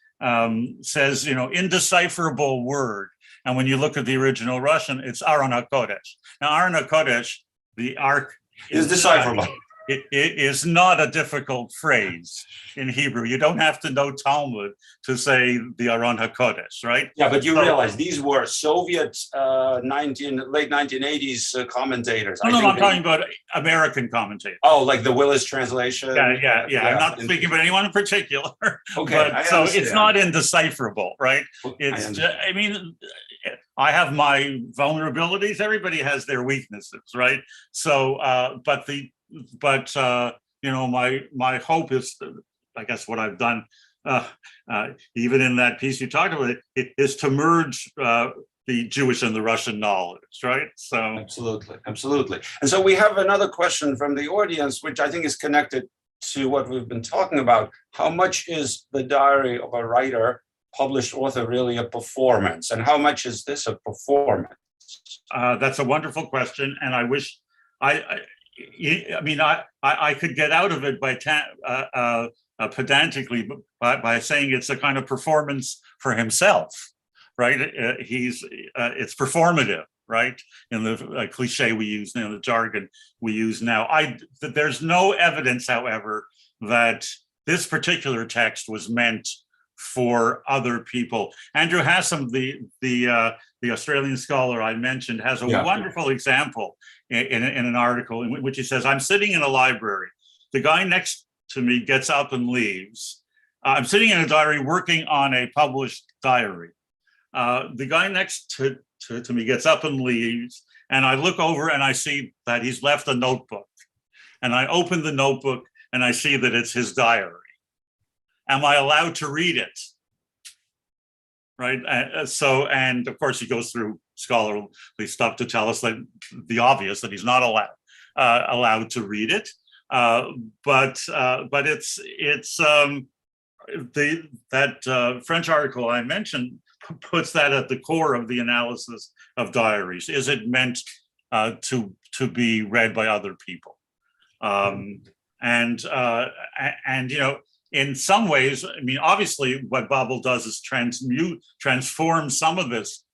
says, you know, indecipherable word. And when you look at the original Russian, it's Aron HaKodesh. Now, Aron HaKodesh, the Ark, Is decipherable. It is not a difficult phrase in Hebrew. You don't have to know Talmud to say the Aron HaKodesh, right? Yeah, but you realize these were Soviet late 1980s commentators. No, I'm talking about American commentators. Oh, like the Willis translation. Yeah. I'm not speaking about anyone in particular. Okay, but so it's not indecipherable, right? It's I have my vulnerabilities. Everybody has their weaknesses, right? So, you know, my hope is, I guess, what I've done, even in that piece you talked about, it is to merge the Jewish and the Russian knowledge, right? So absolutely. And so we have another question from the audience, which I think is connected to what we've been talking about. How much is the diary of a writer, published author, really a performance, and how much is this a performance? That's a wonderful question, and I wish I could get out of it by pedantically by saying it's a kind of performance for himself, right? It's performative, right? In the cliche we use, the jargon we use now. There's no evidence, however, that this particular text was meant for other people. Andrew Hassan, the Australian scholar I mentioned, has a wonderful example in an article in which he says, I'm sitting in a library. The guy next to me gets up and leaves. I'm sitting in a diary working on a published diary. The guy next to me gets up and leaves, and I look over and I see that he's left a notebook. And I open the notebook and I see that it's his diary. Am I allowed to read it? Right. And of course, he goes through scholarly stuff to tell us that the obvious, that he's not allowed to read it. But it's that French article I mentioned puts that at the core of the analysis of diaries. Is it meant to be read by other people? And you know, in some ways, I mean, obviously, what Babel does is transform some of this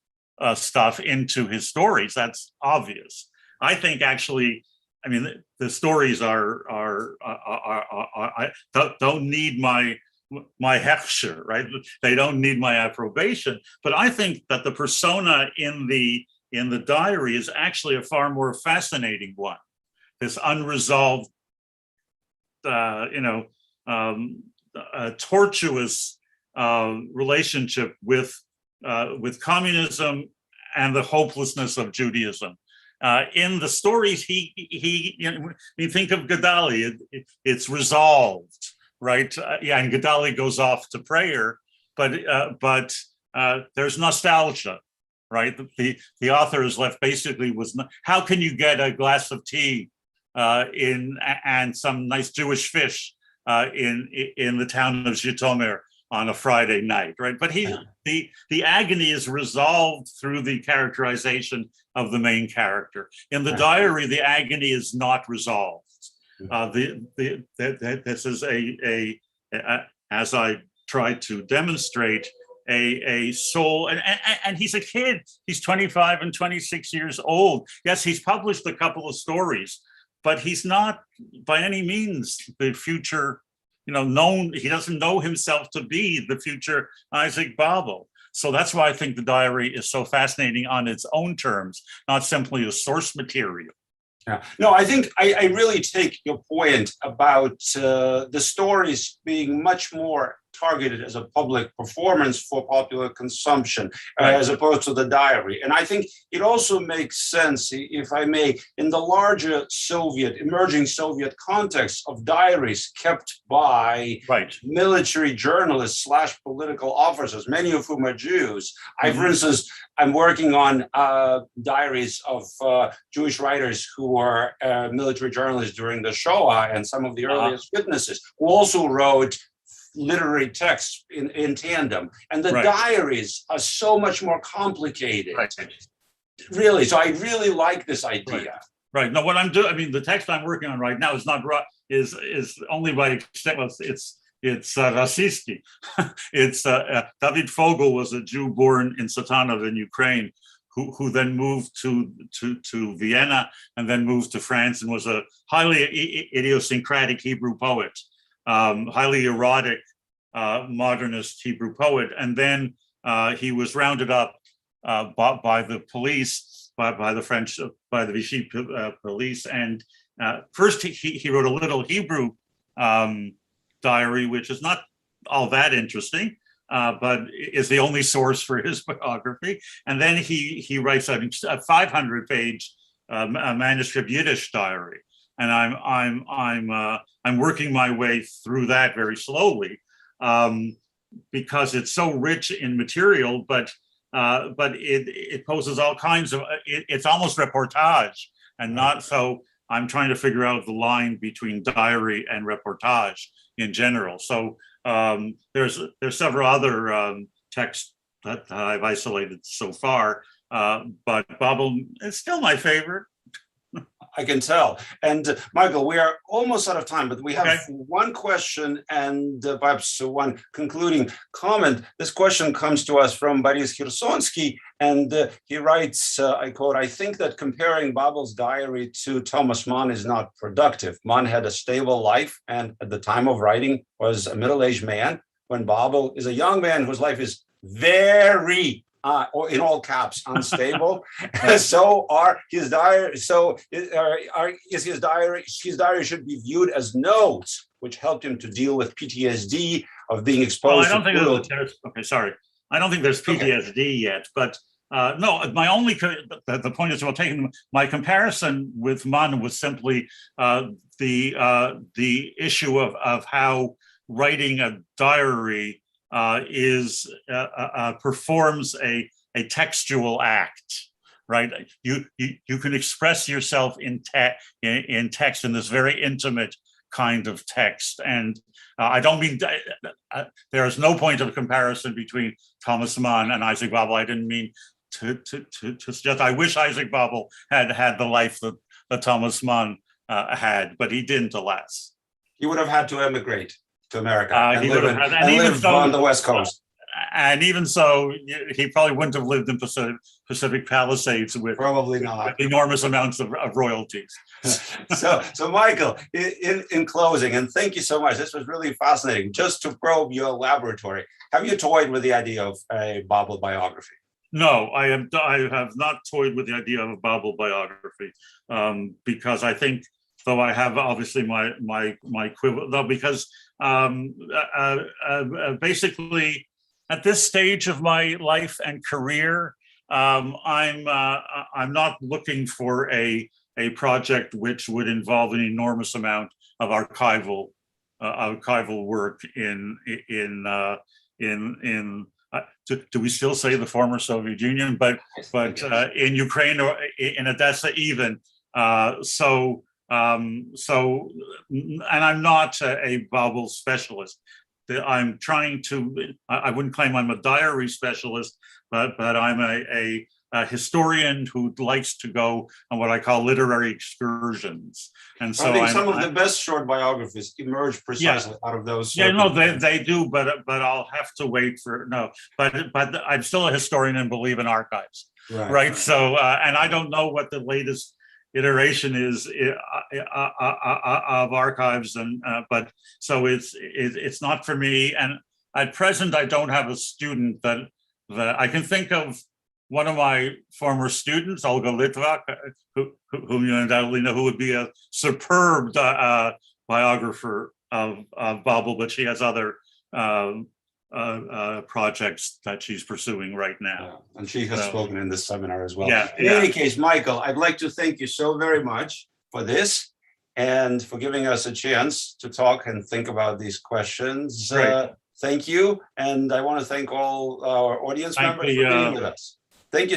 stuff into his stories. That's obvious. I think actually, I mean, the stories don't need my hechsher, right? They don't need my approbation. But I think that the persona in the diary is actually a far more fascinating one. This unresolved, tortuous relationship with communism and the hopelessness of Judaism. In the stories, you think of Gedali, it's resolved, right? And Gedali goes off to prayer, but there's nostalgia, right? The author is left basically how can you get a glass of tea and some nice Jewish fish in the town of Zhytomyr on a Friday night, right? But the agony is resolved through the characterization of the main character. In the diary, the agony is not resolved. This is as I tried to demonstrate, a soul, and he's a kid. He's 25 and 26 years old. Yes, he's published a couple of stories, but he's not by any means the future, known. He doesn't know himself to be the future Isaac Babel. So that's why I think the diary is so fascinating on its own terms, not simply a source material. Yeah. No, I think I really take your point about the stories being much more targeted as a public performance for popular consumption, Right. as opposed to the diary. And I think it also makes sense, if I may, in the larger emerging Soviet context of diaries kept by Right. military journalists / political officers, many of whom are Jews. For Mhm. instance, I'm working on diaries of Jewish writers who were military journalists during the Shoah and some of the earliest witnesses who also wrote literary texts in tandem. And the Right. diaries are so much more complicated. Right. Really. So I really like this idea. Right. No, what I'm doing, I mean, the text I'm working on right now is not is only by extent. Well, it's Rossiyski. It's David Fogel was a Jew born in Satanov in Ukraine, who then moved to Vienna and then moved to France and was a highly idiosyncratic Hebrew poet, highly erotic modernist Hebrew poet, and then he was rounded up by the police, by the French, by the Vichy police, and first he wrote a little Hebrew diary, which is not all that interesting, but is the only source for his biography. And then he writes a 500-page manuscript Yiddish diary, and I'm working my way through that very slowly because it's so rich in material, but it poses all kinds of. It's almost reportage, and not so. I'm trying to figure out the line between diary and reportage in general. So there's several other texts that I've isolated so far, but Babel is still my favorite. I can tell. And Michael, we are almost out of time, but we have one question and perhaps one concluding comment. This question comes to us from Boris Khirsonsky, and he writes, I quote, "I think that comparing Babel's diary to Thomas Mann is not productive. Mann had a stable life and at the time of writing was a middle-aged man, when Babel is a young man whose life is very or in all caps, unstable. So are his diary. So is his diary? His diary should be viewed as notes, which helped him to deal with PTSD of being exposed. Well, I don't think there's. Okay, sorry. I don't think there's PTSD yet, but no. My only the point is, well, taking my comparison with Mann was simply the issue of how writing a diary performs a textual act, right? You can express yourself in text in this very intimate kind of text, and I don't mean there is no point of comparison between Thomas Mann and Isaac Babel. I didn't mean to suggest. I wish Isaac Babel had the life that Thomas Mann had, but he didn't, alas. He would have had to emigrate to America and he live on the West Coast. And even so, he probably wouldn't have lived in Pacific Palisades with probably not enormous amounts of royalties. So Michael, in closing, and thank you so much. This was really fascinating. Just to probe your laboratory, have you toyed with the idea of a Babel biography? No, I have not toyed with the idea of a Babel biography because I think, though I have obviously my quibble, though, because basically at this stage of my life and career, I'm not looking for a project which would involve an enormous amount of archival work do we still say the former Soviet Union, but in Ukraine or in Odessa even. And I'm not a Babel specialist. I'm trying to, I wouldn't claim I'm a diary specialist, but I'm a historian who likes to go on what I call literary excursions. And so I think some of the best short biographies emerge precisely out of those. Yeah, no, they do, but I'll have to wait but I'm still a historian and believe in archives, right? So, and I don't know what the latest iteration is of archives, but so it's not for me. And at present, I don't have a student that I can think of. One of my former students, Olga Litvak, whom you undoubtedly know, who would be a superb biographer of Babel, but she has other projects that she's pursuing right now. Yeah, and she has So- spoken in this seminar as well. Yeah, In yeah. any case, Michael, I'd like to thank you so very much for this and for giving us a chance to talk and think about these questions. Great. Thank you. And I want to thank all our audience Thank members the, for being with us.